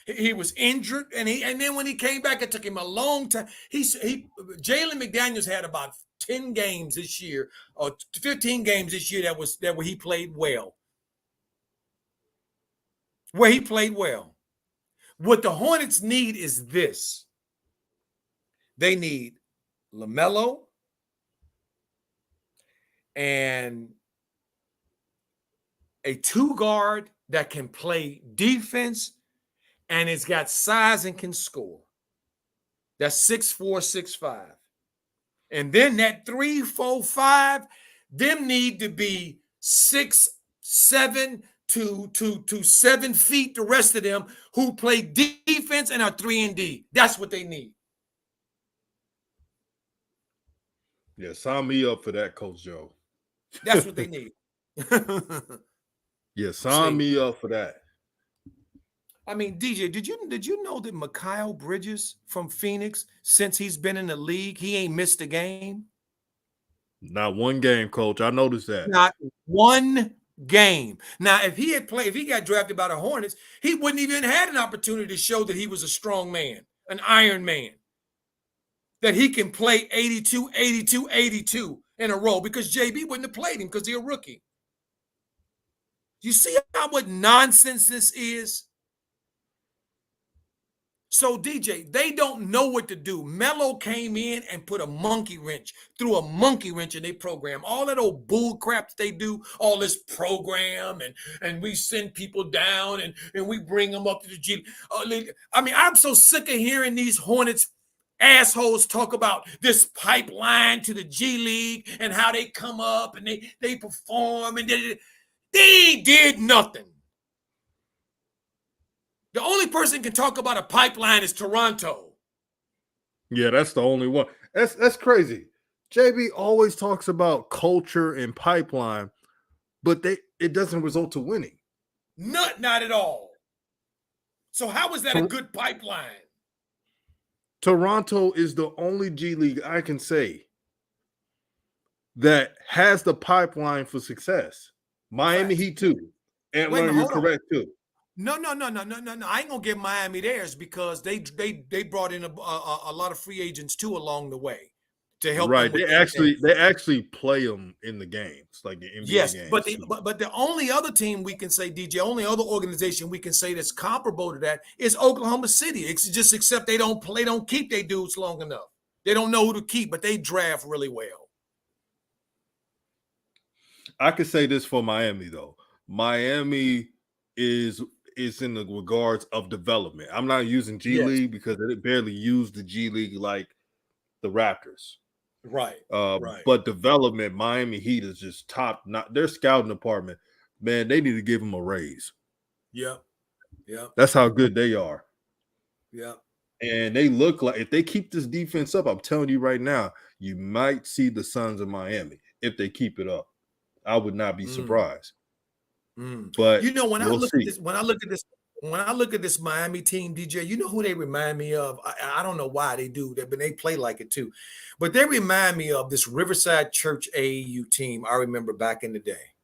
he was injured, and then when he came back, it took him a long time. Jalen McDaniels had about 10 games this year, or 15 games this year where he played well. Where he played well. What the Hornets need is this. They need LaMelo and a two guard that can play defense and it's got size and can score. That's 6'4", 6'5". And then that 3, 4, 5, them need to be 6, 7 to 7 feet, the rest of them who play defense and are 3-and-D. That's what they need. Yeah, sign me up for that, Coach Joe. That's what they need. Yeah, sign me up for that. I mean, DJ, did you know that Mikal Bridges from Phoenix, since he's been in the league, he ain't missed a game? Not one game, Coach. I noticed that. Not one game. Now, if he got drafted by the Hornets, he wouldn't even had an opportunity to show that he was a strong man, an Iron Man, that he can play 82, 82, 82 in a row, because JB wouldn't have played him because he's a rookie. You see what nonsense this is? So, DJ, they don't know what to do. Melo came in and threw a monkey wrench in their program. All that old bull crap that they do, all this program, and we send people down and we bring them up to the G. I mean, I'm so sick of hearing these Hornets assholes talk about this pipeline to the G League and how they come up and they perform and they did nothing. The only person who can talk about a pipeline is Toronto. Yeah, that's the only one. That's crazy. JB always talks about culture and pipeline, but it doesn't result to winning. Not at all. So how is that a good pipeline? Toronto is the only G League I can say that has the pipeline for success. Miami Heat too. Atlanta, you're correct too. No. I ain't gonna give Miami theirs because they brought in a lot of free agents too along the way to help them Right. with They actually play them in the games, like the NBA yes, but games. the only other team we can say, DJ, only other organization we can say that's comparable to that is Oklahoma City. It's just except they don't keep their dudes long enough. They don't know who to keep, but they draft really well. I could say this for Miami though. Miami is in the regards of development. I'm not using G Yes. League because they barely use the G League like the Raptors. Right. But development, Miami Heat is just top. Not their scouting department, man. They need to give them a raise. Yeah. That's how good they are. Yeah. And they look like if they keep this defense up, I'm telling you right now, you might see the Suns of Miami if they keep it up. I would not be surprised. But you know, when we'll see. I look at this Miami team, DJ, you know who they remind me of? I don't know why they do that, but they play like it too. But they remind me of this Riverside Church AAU team I remember back in the day.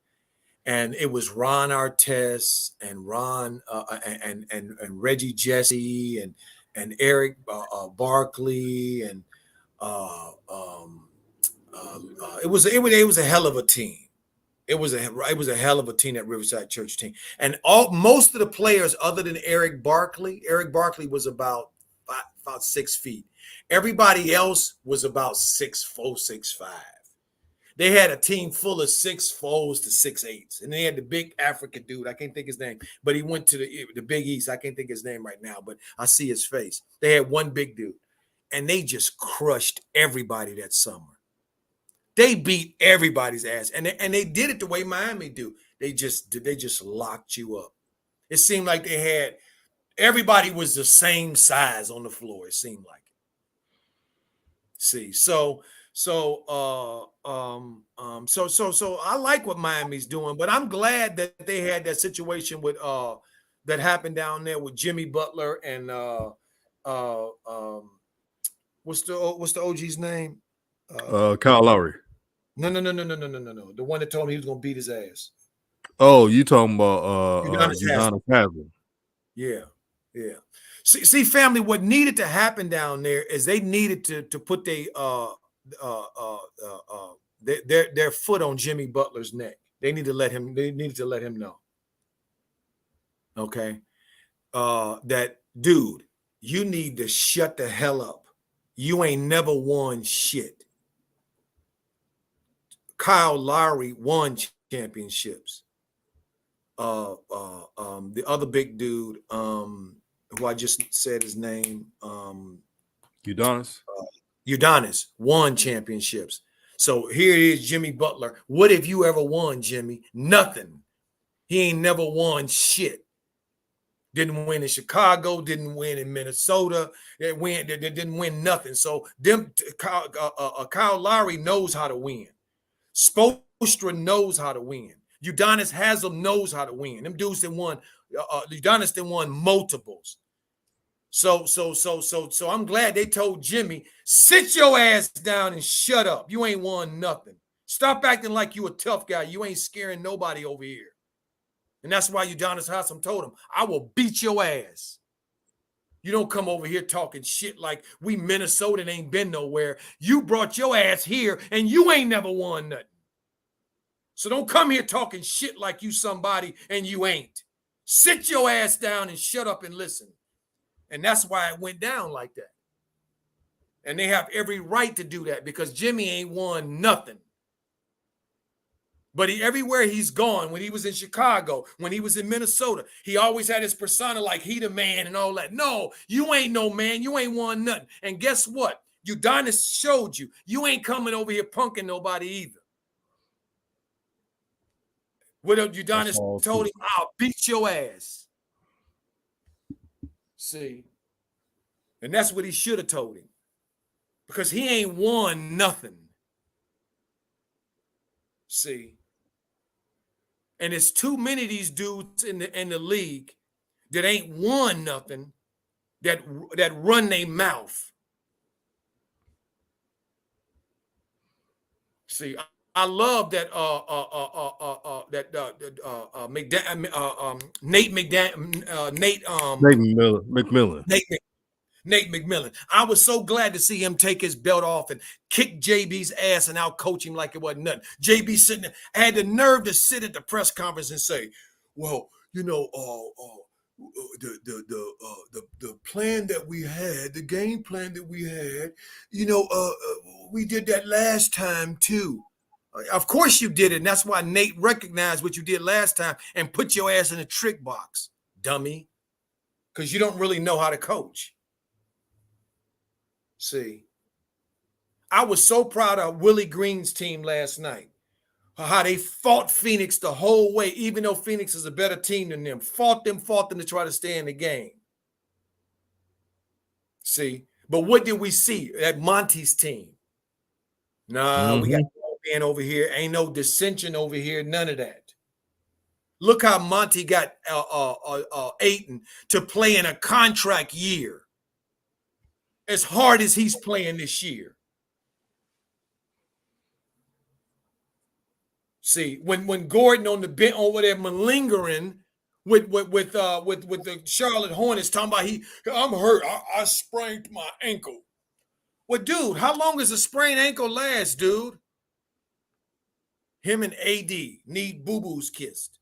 And it was Ron Artest and Ron and Reggie Jesse and Eric Barkley and it was a hell of a team. It was a hell of a team, that Riverside Church team. And most of the players, other than Eric Barkley was about 6 feet. Everybody else was about 6'4", 6'5". They had a team full of 6'4s to 6'8s. And they had the big African dude. I can't think his name, but he went to the Big East. I can't think his name right now, but I see his face. They had one big dude. And they just crushed everybody that summer. They beat everybody's ass, and they did it the way Miami do. They just locked you up. It seemed like they had everybody was the same size on the floor. It seemed like. See, so I like what Miami's doing, but I'm glad that they had that situation with that happened down there with Jimmy Butler and what's the OG's name? Kyle Lowry. No. The one that told me he was gonna beat his ass. Oh, you talking about Udonis Haslem. Yeah. See, family, what needed to happen down there is they needed to put their foot on Jimmy Butler's neck. They needed to let him know. Okay. That dude, you need to shut the hell up. You ain't never won shit. Kyle Lowry won championships. The other big dude, who I just said his name, Udonis. Udonis won championships. So here it is, Jimmy Butler. What have you ever won, Jimmy? Nothing. He ain't never won shit. Didn't win in Chicago, didn't win in Minnesota, they didn't win nothing. So Kyle Lowry knows how to win. Spoelstra knows how to win. Udonis Haslem knows how to win. Them dudes that won, Udonis that won multiples. So I'm glad they told Jimmy, sit your ass down and shut up. You ain't won nothing. Stop acting like you a tough guy. You ain't scaring nobody over here. And that's why Udonis Haslem told him, I will beat your ass. You don't come over here talking shit like we Minnesota ain't been nowhere. You brought your ass here and you ain't never won nothing. So don't come here talking shit like you somebody and you ain't. Sit your ass down and shut up and listen. And that's why it went down like that. And they have every right to do that because Jimmy ain't won nothing. But everywhere he's gone, when he was in Chicago, when he was in Minnesota, he always had his persona like he the man and all that. No, you ain't no man. You ain't won nothing. And guess what? Udonis showed you. You ain't coming over here punking nobody either. What Udonis told him, I'll beat your ass. See? And that's what he should have told him. Because he ain't won nothing. See? And it's too many of these dudes in the league that ain't won nothing that run their mouth. See, I love that Nate McMillan. Nate McMillan. I was so glad to see him take his belt off and kick JB's ass and out coach him like it wasn't nothing. JB sitting there, had the nerve to sit at the press conference and say, well, the plan that we had, the game plan that we had, we did that last time too. Of course you did it, and that's why Nate recognized what you did last time and put your ass in a trick box, dummy, because you don't really know how to coach. See, I was so proud of Willie Green's team last night, how they fought Phoenix the whole way, even though Phoenix is a better team than them, fought them to try to stay in the game. See, but what did we see at Monty's team? Nah, we got man over here. Ain't no dissension over here. None of that. Look how Monty got Ayton to play in a contract year as hard as he's playing this year. See, when Gordon on the bench over there malingering with the Charlotte Hornets talking about I'm hurt. I sprained my ankle. Well, dude, how long does a sprained ankle last, dude? Him and AD need boo-boos kissed.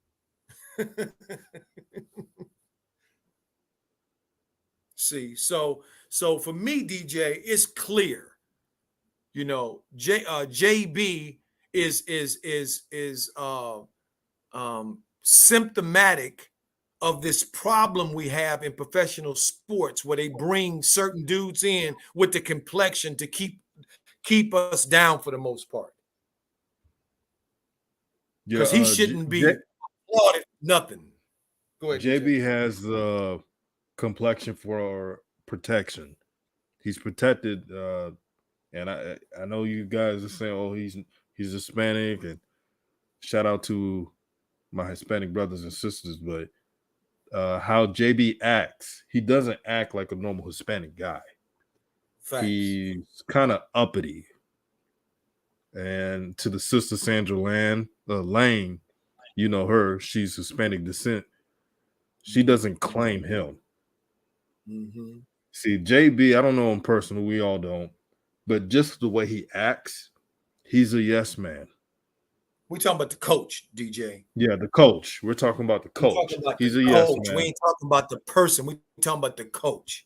See, so for me, DJ, it's clear. JB is symptomatic of this problem we have in professional sports, where they bring certain dudes in with the complexion to keep us down for the most part. Because he shouldn't be applauded. Nothing. Go ahead. JB has the complexion for protection. He's protected, and I know you guys are saying, "Oh, he's Hispanic," and shout out to my Hispanic brothers and sisters. But how JB acts, he doesn't act like a normal Hispanic guy. Facts. He's kind of uppity. And to the sister Sandra Lane, you know her, she's Hispanic descent. She doesn't claim him. Mm-hmm. See, JB, I don't know him personally, we all don't, but just the way he acts, he's a yes man. We're talking about the coach, DJ. Yeah, the coach. We're talking about the coach. He's a yes man. We ain't talking about the person. We're talking about the coach.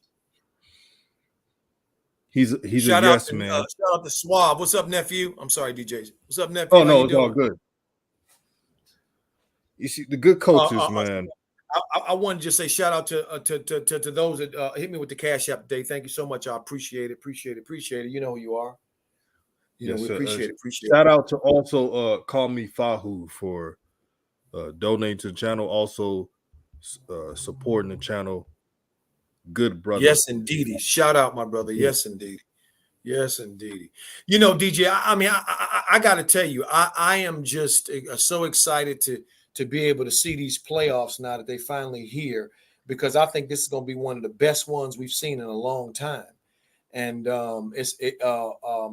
He's a yes man. Shout out to Swab. What's up, nephew? I'm sorry, DJ. What's up, nephew? Oh, no, it's all good. You see, the good coaches, man. I want to just say shout out to those that hit me with the Cash App today. Thank you so much. I appreciate it. You know who you are. We appreciate it. Shout out to also Call Me Fahu for donating to the channel, also supporting the channel. Good brother. Yes, indeed. Shout out, my brother. Yes, indeed. DJ, I got to tell you, I am just so excited to be able to see these playoffs now that they finally here, because I think this is going to be one of the best ones we've seen in a long time. And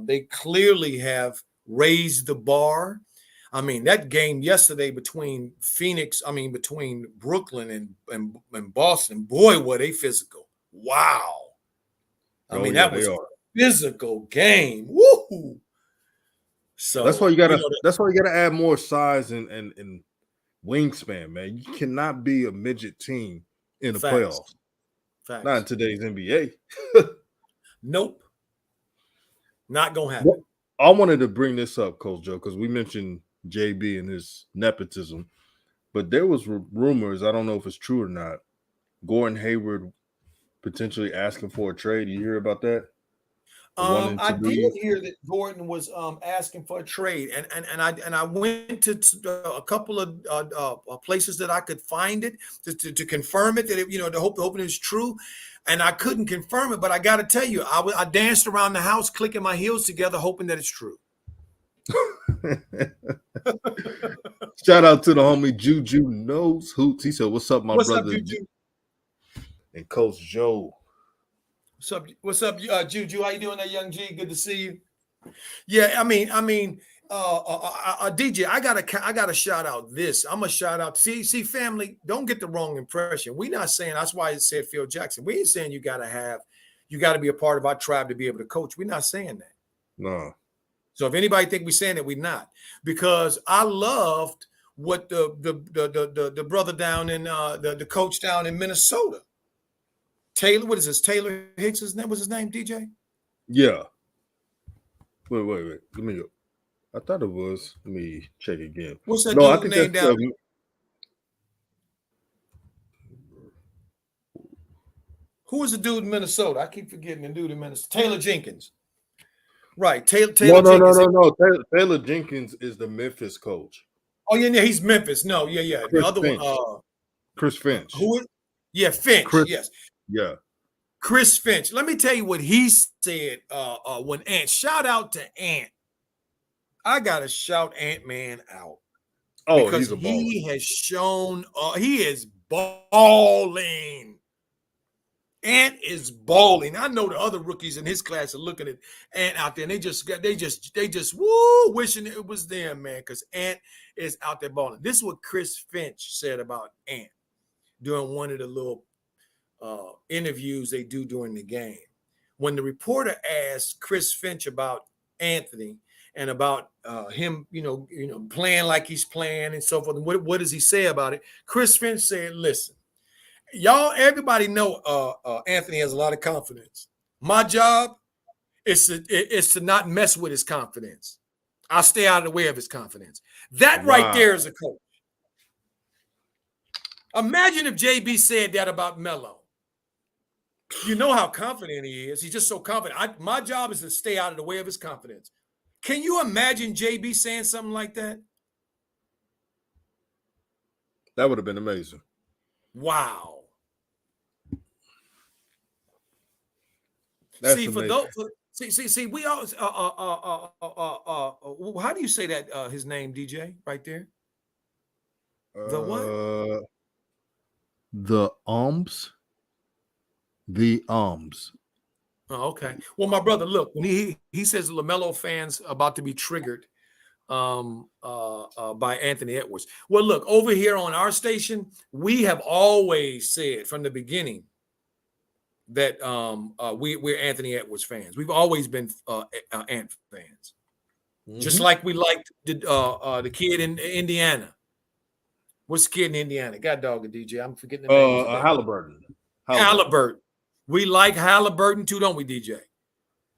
they clearly have raised the bar. I mean, that game yesterday between Brooklyn and Boston, boy, were they physical. Wow. That was a physical game. Woo! So that's why you gotta add more size and wingspan, man. You cannot be a midget team in the playoffs. Facts. Not in today's NBA. Nope. Not gonna happen. Well, I wanted to bring this up, Coach Joe, because we mentioned JB and his nepotism, but there was rumors, I don't know if it's true or not, Gordon Hayward potentially asking for a trade. You hear about that? I did hear that Gordon was asking for a trade, and I went to a couple of places that I could find it to confirm it, that to hoping it's true, and I couldn't confirm it. But I got to tell you, I danced around the house, clicking my heels together, hoping that it's true. Shout out to the homie Juju Knows Hoots. He said, "What's up, my brother?" What's up, Juju? And Coach Joe. What's up, Juju? How you doing, that young G? Good to see you. Yeah, DJ, I gotta shout out this. I'm gonna shout out. See, family, don't get the wrong impression. We're not saying that's why it said Phil Jackson. We ain't saying you gotta have you got to be a part of our tribe to be able to coach. We're not saying that. No. So if anybody think we're saying that, we're not. Because I loved what the brother down in the coach down in Minnesota, Taylor. What is this? Taylor Hicks' his name? What's his name? DJ? Yeah. Wait. Let me go. I thought it was. Let me check again. What's that No, I dude think name that's down? Who is the dude in Minnesota? I keep forgetting the dude in Minnesota. Taylor Jenkins. Right. Taylor Jenkins. No. Taylor Jenkins is the Memphis coach. Oh, yeah, he's Memphis. No, yeah. Chris The other Finch. one, Chris Finch. who is? Yeah, Finch. Yes. Yeah. Chris Finch. Let me tell you what he said when Ant. Shout out to Ant. I gotta shout Ant-Man out. Oh, because he's a baller. he has shown he is balling. Ant is balling. I know the other rookies in his class are looking at Ant out there, and they just woo, wishing it was them, man, because Ant is out there balling. This is what Chris Finch said about Ant during one of the little interviews they do during the game. When the reporter asked Chris Finch about Anthony and about him, playing like he's playing and so forth, and what does he say about it? Chris Finch said, "Listen, y'all, everybody know Anthony has a lot of confidence. My job is to not mess with his confidence. I'll stay out of the way of his confidence." That right there is a coach. Imagine if JB said that about Melo. You know how confident he is. He's just so confident. My job is to stay out of the way of his confidence. Can you imagine JB saying something like that? That would have been amazing. Wow. That's see, amazing. See, we always how do you say that his name, DJ, right there? The what? The ums. The ums. Oh, okay. Well, my brother, look, when he says LaMelo fans about to be triggered by Anthony Edwards. Well, look, over here on our station, we have always said from the beginning that we're Anthony Edwards fans. We've always been Ant fans, just like we liked the kid in Indiana. What's the kid in Indiana? God dog a DJ. I'm forgetting the name. Halliburton. We like Halliburton too, don't we, DJ?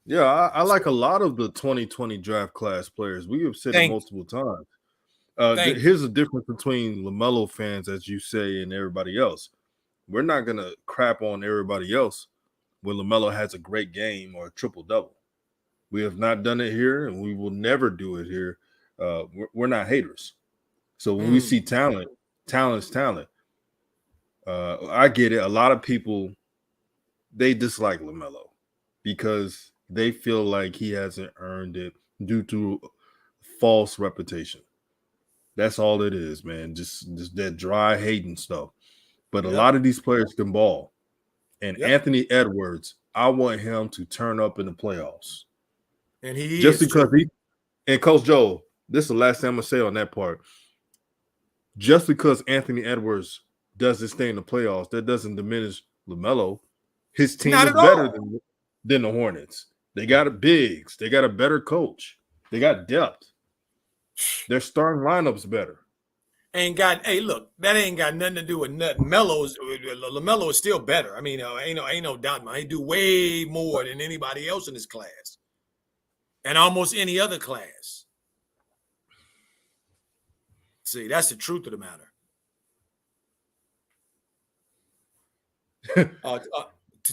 Yeah, I like a lot of the 2020 draft class players. We have said it multiple times. Here's the difference between LaMelo fans, as you say, and everybody else. We're not going to crap on everybody else when LaMelo has a great game or a triple-double. We have not done it here, and we will never do it here. We're not haters. So when we see talent, talent's talent. I get it. A lot of people, they dislike LaMelo because they feel like he hasn't earned it due to false reputation. That's all it is, man. Just that dry hating stuff. But a lot of these players can ball. And Anthony Edwards, I want him to turn up in the playoffs. And he just because and Coach Joe, this is the last thing I'm gonna say on that part. Just because Anthony Edwards does this thing in the playoffs, that doesn't diminish LaMelo. His team is better than the Hornets. They got bigs. They got a better coach. They got depth. Their starting lineup's better. Hey, look, that ain't got nothing to do with nothing. LaMelo is still better. I mean, ain't no doubt, man. He do way more than anybody else in his class, and almost any other class. See, that's the truth of the matter.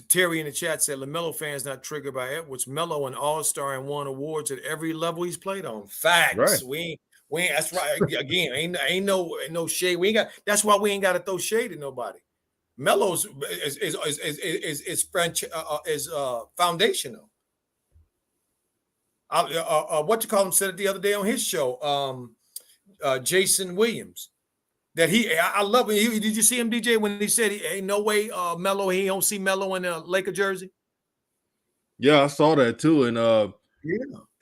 Terry in the chat said LaMelo fans not triggered by Edwards. Melo an all-star and won awards at every level he's played on. Facts. Right. We ain't. That's right. Again, ain't no shade. We ain't got. That's why we ain't got to throw shade at nobody. Melo's is foundational. What you call him said it the other day on his show. Jason Williams. That I love it. Did you see him, DJ, when he said ain't no way Melo, he don't see Melo in a Laker jersey? Yeah, I saw that too. And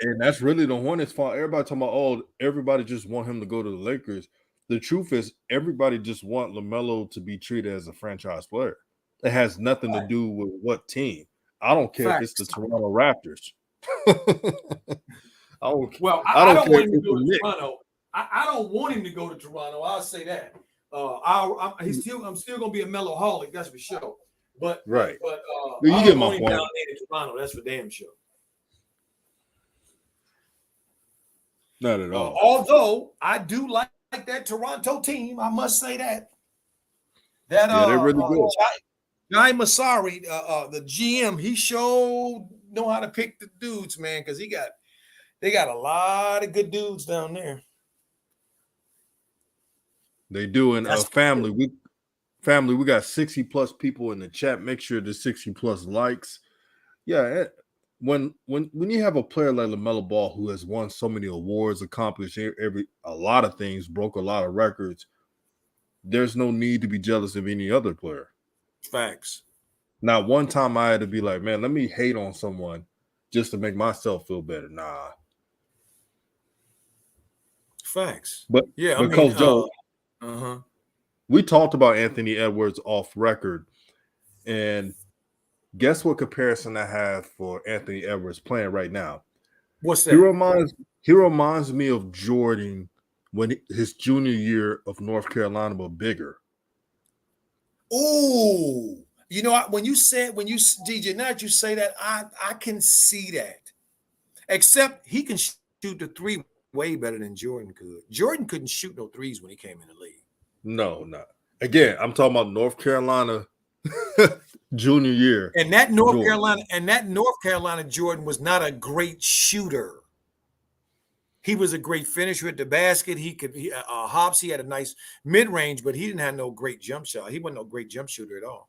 and that's really the Hornets' fault. Everybody talking about, everybody just want him to go to the Lakers. The truth is, everybody just want LaMelo to be treated as a franchise player. It has nothing to do with what team. I don't care if it's Facts. the Toronto Raptors. Well, I I don't don't care want if him to it's go the to Knicks. Toronto. I don't want him to go to Toronto. I'll say that. I'm still gonna be a Melo-holic, that's for sure. But Right. I You get don't my want him point. down there in Toronto. That's for damn sure. Not at all. Although I do like that Toronto team, I must say that. That Yeah, they're really good. Guy Masari, the GM, he sure know how to pick the dudes, man, because they got a lot of good dudes down there. They do. And That's family, we got 60 plus people in the chat. Make sure there's 60 plus likes. Yeah, when you have a player like LaMelo Ball who has won so many awards, accomplished a lot of things, broke a lot of records, there's no need to be jealous of any other player. facts. Not one time I had to be like, man, let me hate on someone just to make myself feel better. Nah. Facts. But Yeah, but Coach Joe, we talked about Anthony Edwards off record, and guess what comparison I have for Anthony Edwards playing right now? What's that? He reminds me of Jordan when his junior year of North Carolina, but bigger. Ooh, you know, when you DJ, now that you say that, I can see that. Except he can shoot the three way better than Jordan could. Jordan couldn't shoot no threes when he came in the league. No, not again. I'm talking about North Carolina junior year. And that North Carolina Jordan was not a great shooter. He was a great finisher at the basket. He hops. He had a nice mid range, but he didn't have no great jump shot. He wasn't no great jump shooter at all.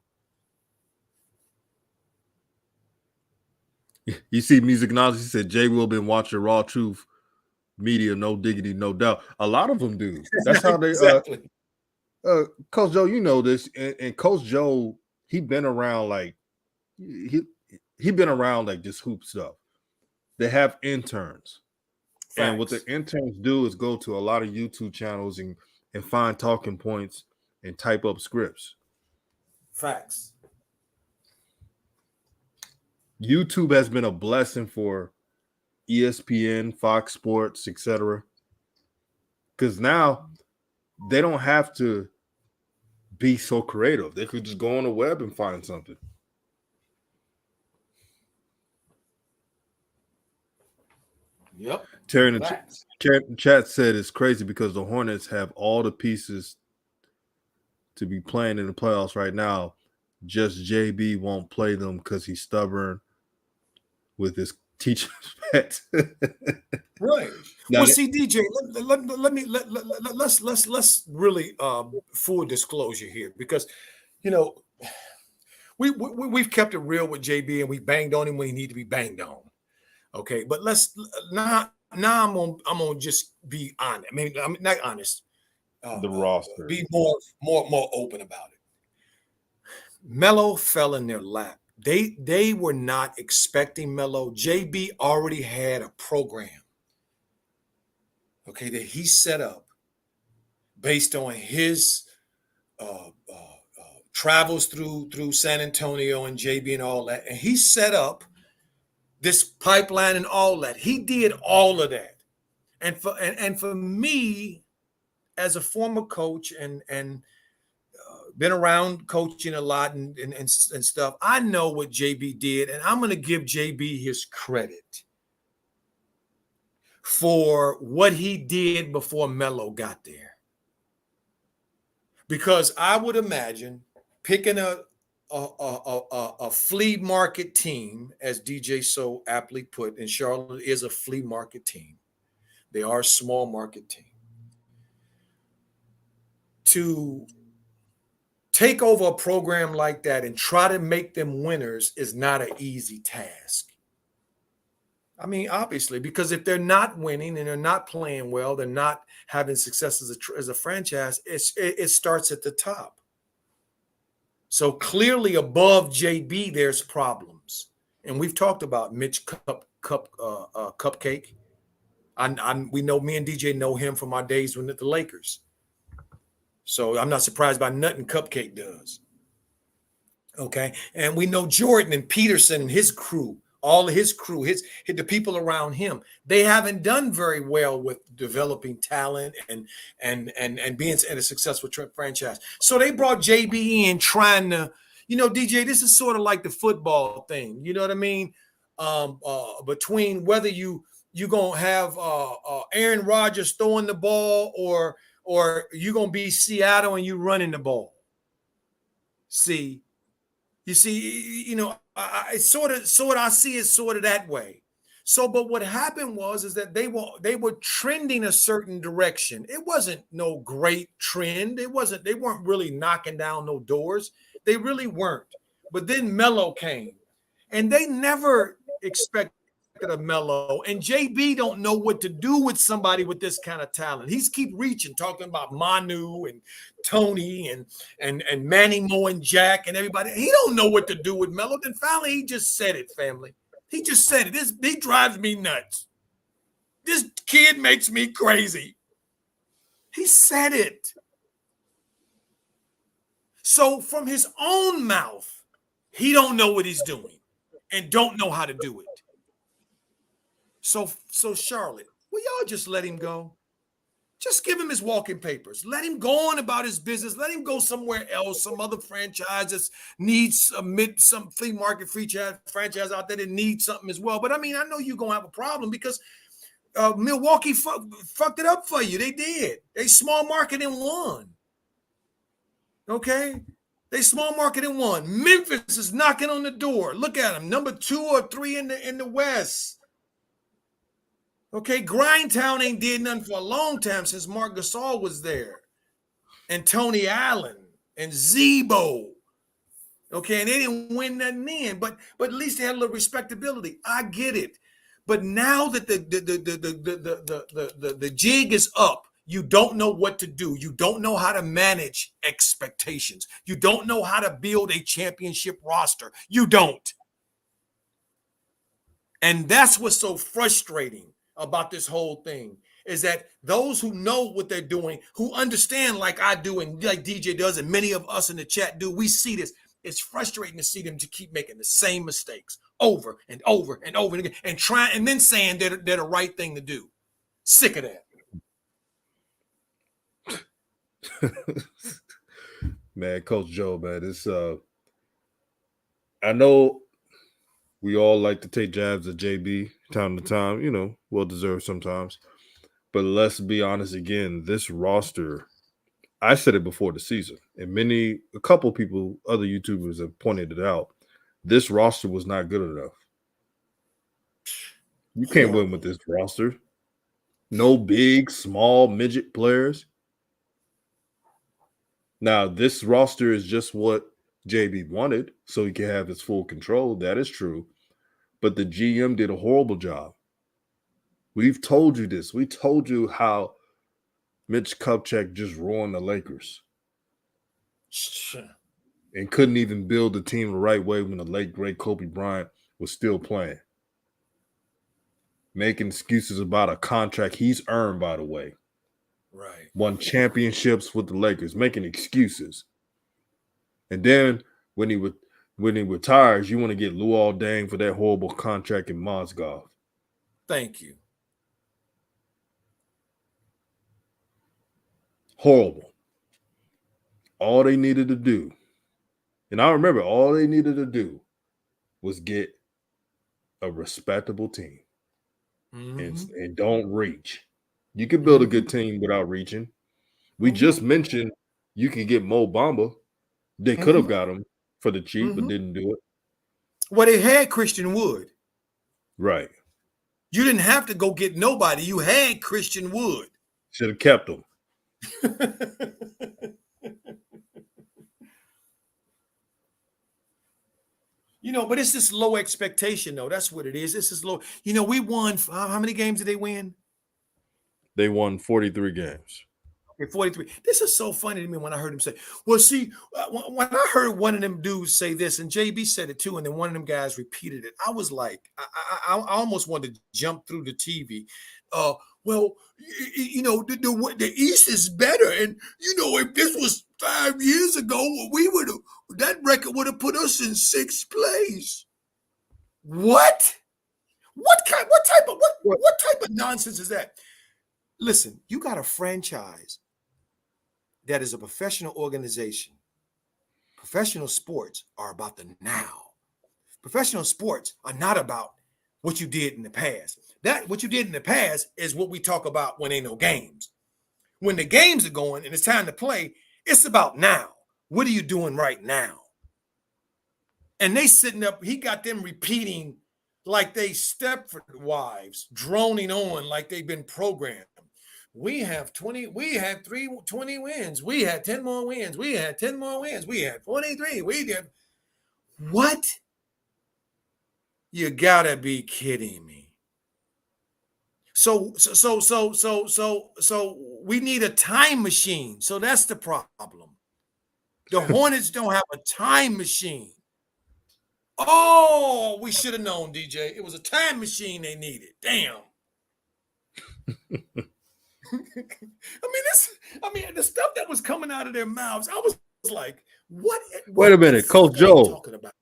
You see, Music Knowledge, he said Jay Will been watching RawTruth media, no diggity, no doubt. A lot of them do. That's how they exactly. Coach Joe, you know this, and Coach Joe, he been around like he been around like this hoop stuff. They have interns. Facts. And what the interns do is go to a lot of YouTube channels and find talking points and type up scripts. Facts. YouTube has been a blessing for ESPN, Fox Sports, etc. Because now they don't have to be so creative. They could just go on the web and find something. Yep. Terry in the chat said it's crazy because the Hornets have all the pieces to be playing in the playoffs right now. Just JB won't play them because he's stubborn with his teacher's pet. Right. Well, see, DJ, let's really full disclosure here, because you know we've kept it real with JB and we banged on him when he needed to be banged on. Okay, but let's now I'm gonna just be honest. I mean, I'm not honest. The roster. Be more open about it. Melo fell in their lap. They were not expecting Melo. JB already had a program, okay, that he set up based on his travels through San Antonio and JB and all that, and he set up this pipeline and all that. He did all of that, and for me, as a former coach and been around coaching a lot and stuff, I know what JB did, and I'm going to give JB his credit for what he did before Melo got there. Because I would imagine picking a flea market team, as DJ so aptly put, and Charlotte is a flea market team. They are a small market team. To take over a program like that and try to make them winners is not an easy task. I mean, obviously, because if they're not winning and they're not playing well, they're not having success as a franchise, it starts at the top. So clearly above JB, there's problems. And we've talked about Mitch Cupcake. We know, me and DJ know him from our days when at the Lakers. So I'm not surprised by nothing Cupcake does. Okay. And we know Jordan and Peterson and his crew, all of his crew, the people around him, they haven't done very well with developing talent and being in a successful franchise. So they brought JB in trying to, DJ, this is sort of like the football thing. You know what I mean? Between whether you gonna have Aaron Rodgers throwing the ball or you gonna be Seattle and you running the ball. See, you see, I sort of I see it sort of that way. So, but what happened is that they were trending a certain direction. It wasn't no great trend. They weren't really knocking down no doors. They really weren't. But then Melo came, and they never expected a Melo. And JB don't know what to do with somebody with this kind of talent. He's keep reaching, talking about Manu and Tony and Manny Moe and Jack and everybody. He don't know what to do with Melo. Then finally he just said it, family. He just said it. He drives me nuts. This kid makes me crazy. He said it. So from his own mouth, he don't know what he's doing and don't know how to do it. So Charlotte, will y'all just let him go? Just give him his walking papers. Let him go on about his business. Let him go somewhere else, some other franchise needs some flea market franchise out there that needs something as well. But I mean, I know you're going to have a problem because Milwaukee fucked it up for you. They did. They small market and won. Okay? They small market and won. Memphis is knocking on the door. Look at them. Number 2 or 3 in the West. Okay, Grindtown ain't did nothing for a long time since Mark Gasol was there. And Tony Allen and Zebo. Okay, and they didn't win nothing then, but at least they had a little respectability. I get it. But now that the jig is up, you don't know what to do. You don't know how to manage expectations. You don't know how to build a championship roster. You don't. And that's what's so frustrating about this whole thing is that those who know what they're doing, who understand like I do and like DJ does and many of us in the chat do, we see this. It's frustrating to see them to keep making the same mistakes over and over and over again and trying and then saying they're the right thing to do. Sick of that. Man, Coach Joe, man, it's I know we all like to take jabs at JB time to time, well deserved sometimes. But let's be honest again, this roster, I said it before the season, and a couple people, other YouTubers have pointed it out. This roster was not good enough. You can't win with this roster. No big, small, midget players. Now, this roster is just what JB wanted, so he can have his full control. That is true. But the GM did a horrible job. We've told you this. We told you how Mitch Kupchak just ruined the Lakers. And couldn't even build the team the right way when the late, great Kobe Bryant was still playing. Making excuses about a contract he's earned, by the way. Right. Won championships with the Lakers, making excuses. And then when he retires, you want to get Luol Deng for that horrible contract in Mozgov. Thank you. Horrible. All they needed to do, and I remember all they needed to do was get a respectable team and don't reach. You can build a good team without reaching. We just mentioned you can get Mo Bamba. They could have got him for the cheap, but didn't do it. Well, they had Christian Wood. Right. You didn't have to go get nobody. You had Christian Wood. Should have kept him. But it's this low expectation, though. That's what it is. This is low. We won. How many games did they win? They won 43 games. Okay, 43. This is so funny to me when I heard him say, well, see, when I heard one of them dudes say this, and JB said it too, and then one of them guys repeated it, I was like, I almost wanted to jump through the TV. Well, the East is better. And, if this was 5 years ago, that record would have put us in sixth place. What? What type of nonsense is that? Listen, you got a franchise that is a professional organization. Professional sports are about the now. Professional sports are not about what you did in the past. What you did in the past is what we talk about when ain't no games. When the games are going and it's time to play, it's about now. What are you doing right now? And they sitting up, he got them repeating like they Stepford wives, droning on like they've been programmed. We had 20 wins. We had 10 more wins. We had 10 more wins. We had 23. We did. What? You gotta be kidding me. So we need a time machine. So that's the problem. The Hornets don't have a time machine. Oh, we should have known, DJ. It was a time machine they needed. Damn. The stuff that was coming out of their mouths, I was like, what? Wait a minute, Coach Joe. Talking about?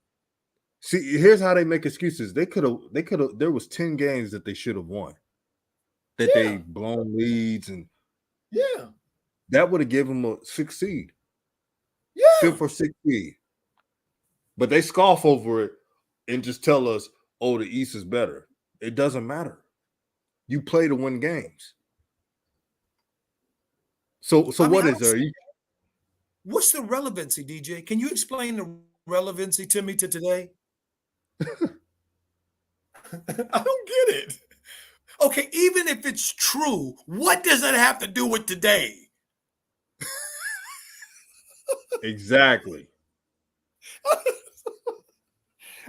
See, here's how they make excuses. They could have. There was 10 games that they should have won. That they blown leads, and that would have given them a 6th seed. Yeah, 5th or 6th seed. But they scoff over it and just tell us, "Oh, the East is better." It doesn't matter. You play to win games. So what is there? What's the relevancy, DJ? Can you explain the relevancy to me to today? I don't get it. Okay, even if it's true, what does it have to do with today? Exactly.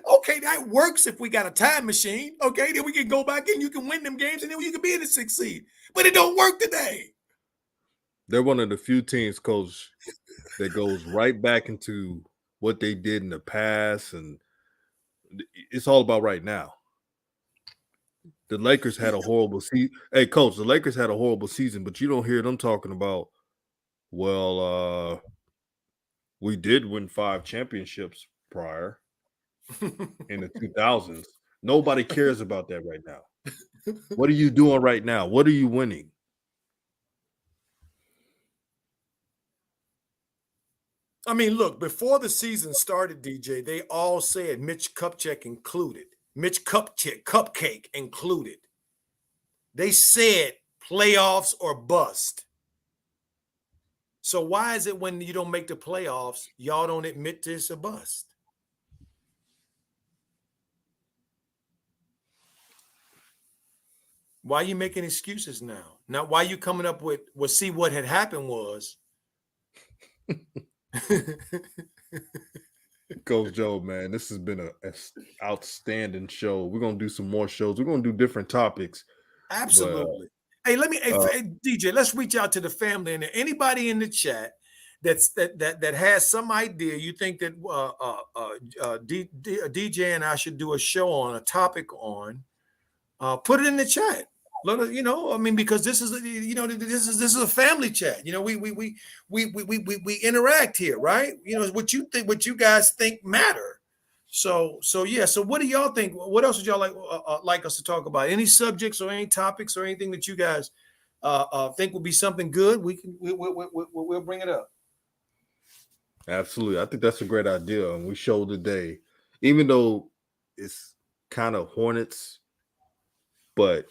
Okay, that works if we got a time machine. Okay, then we can go back and you can win them games and then you can be in the 6th seed. But it don't work today. They're one of the few teams, Coach, that goes right back into what they did in the past, and it's all about right now. The Lakers had a horrible season. Hey, Coach, the Lakers had a horrible season, but you don't hear them talking about, well, we did win 5 championships prior in the 2000s. Nobody cares about that right now. What are you doing right now? What are you winning? I mean, look, before the season started, DJ, they all said Mitch Kupchak included. Mitch Cupcake included. They said playoffs or bust. So why is it when you don't make the playoffs, y'all don't admit to it's a bust? Why are you making excuses now? Now, why are you coming up with, well, see, what had happened was. Coach Joe, man, this has been an outstanding show. We're going to do some more shows. We're going to do different topics. Absolutely. Hey, DJ, let's reach out to the family and anybody in the chat that has some idea you think that DJ and I should do a show on, a topic on, put it in the chat. Let us, because this is this is a family chat. We interact here, right? What you think, what you guys think matter. So yeah. So what do y'all think? What else would y'all like us to talk about? Any subjects or any topics or anything that you guys think would be something good? We'll bring it up. Absolutely, I think that's a great idea, and we showed today, even though it's kind of Hornets, but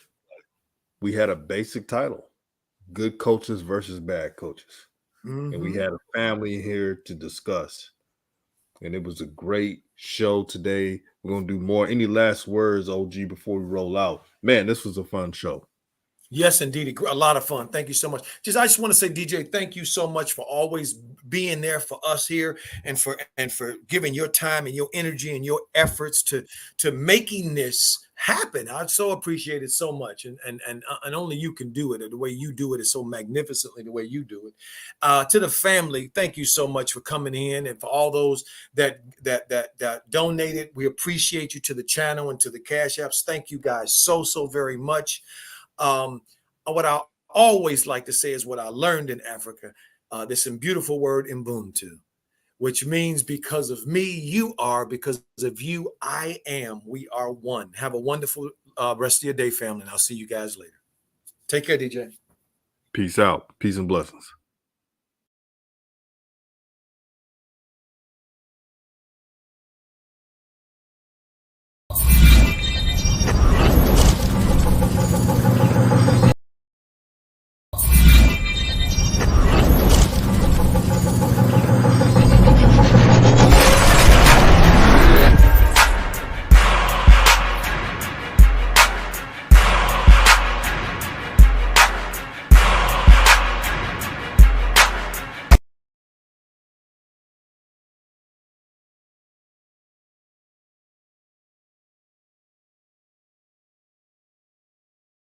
we had a basic title: good coaches versus bad coaches. Mm-hmm. And we had a family here to discuss. And it was a great show today. We're going to do more. Any last words, OG, before we roll out? Man, this was a fun show. Yes, indeed. A lot of fun. Thank you so much. I just want to say, DJ, thank you so much for always being there for us here and for giving your time and your energy and your efforts to making this happen. I so appreciate it so much, and only you can do it. And the way you do it is so magnificently. The way you do it. To the family, thank you so much for coming in, and for all those that donated. We appreciate you, to the channel and to the Cash Apps. Thank you guys so very much. What I always like to say is what I learned in Africa. This beautiful word, Ubuntu, which means because of me, you are, because of you, I am. We are one. Have a wonderful rest of your day, family, and I'll see you guys later. Take care, DJ. Peace out. Peace and blessings.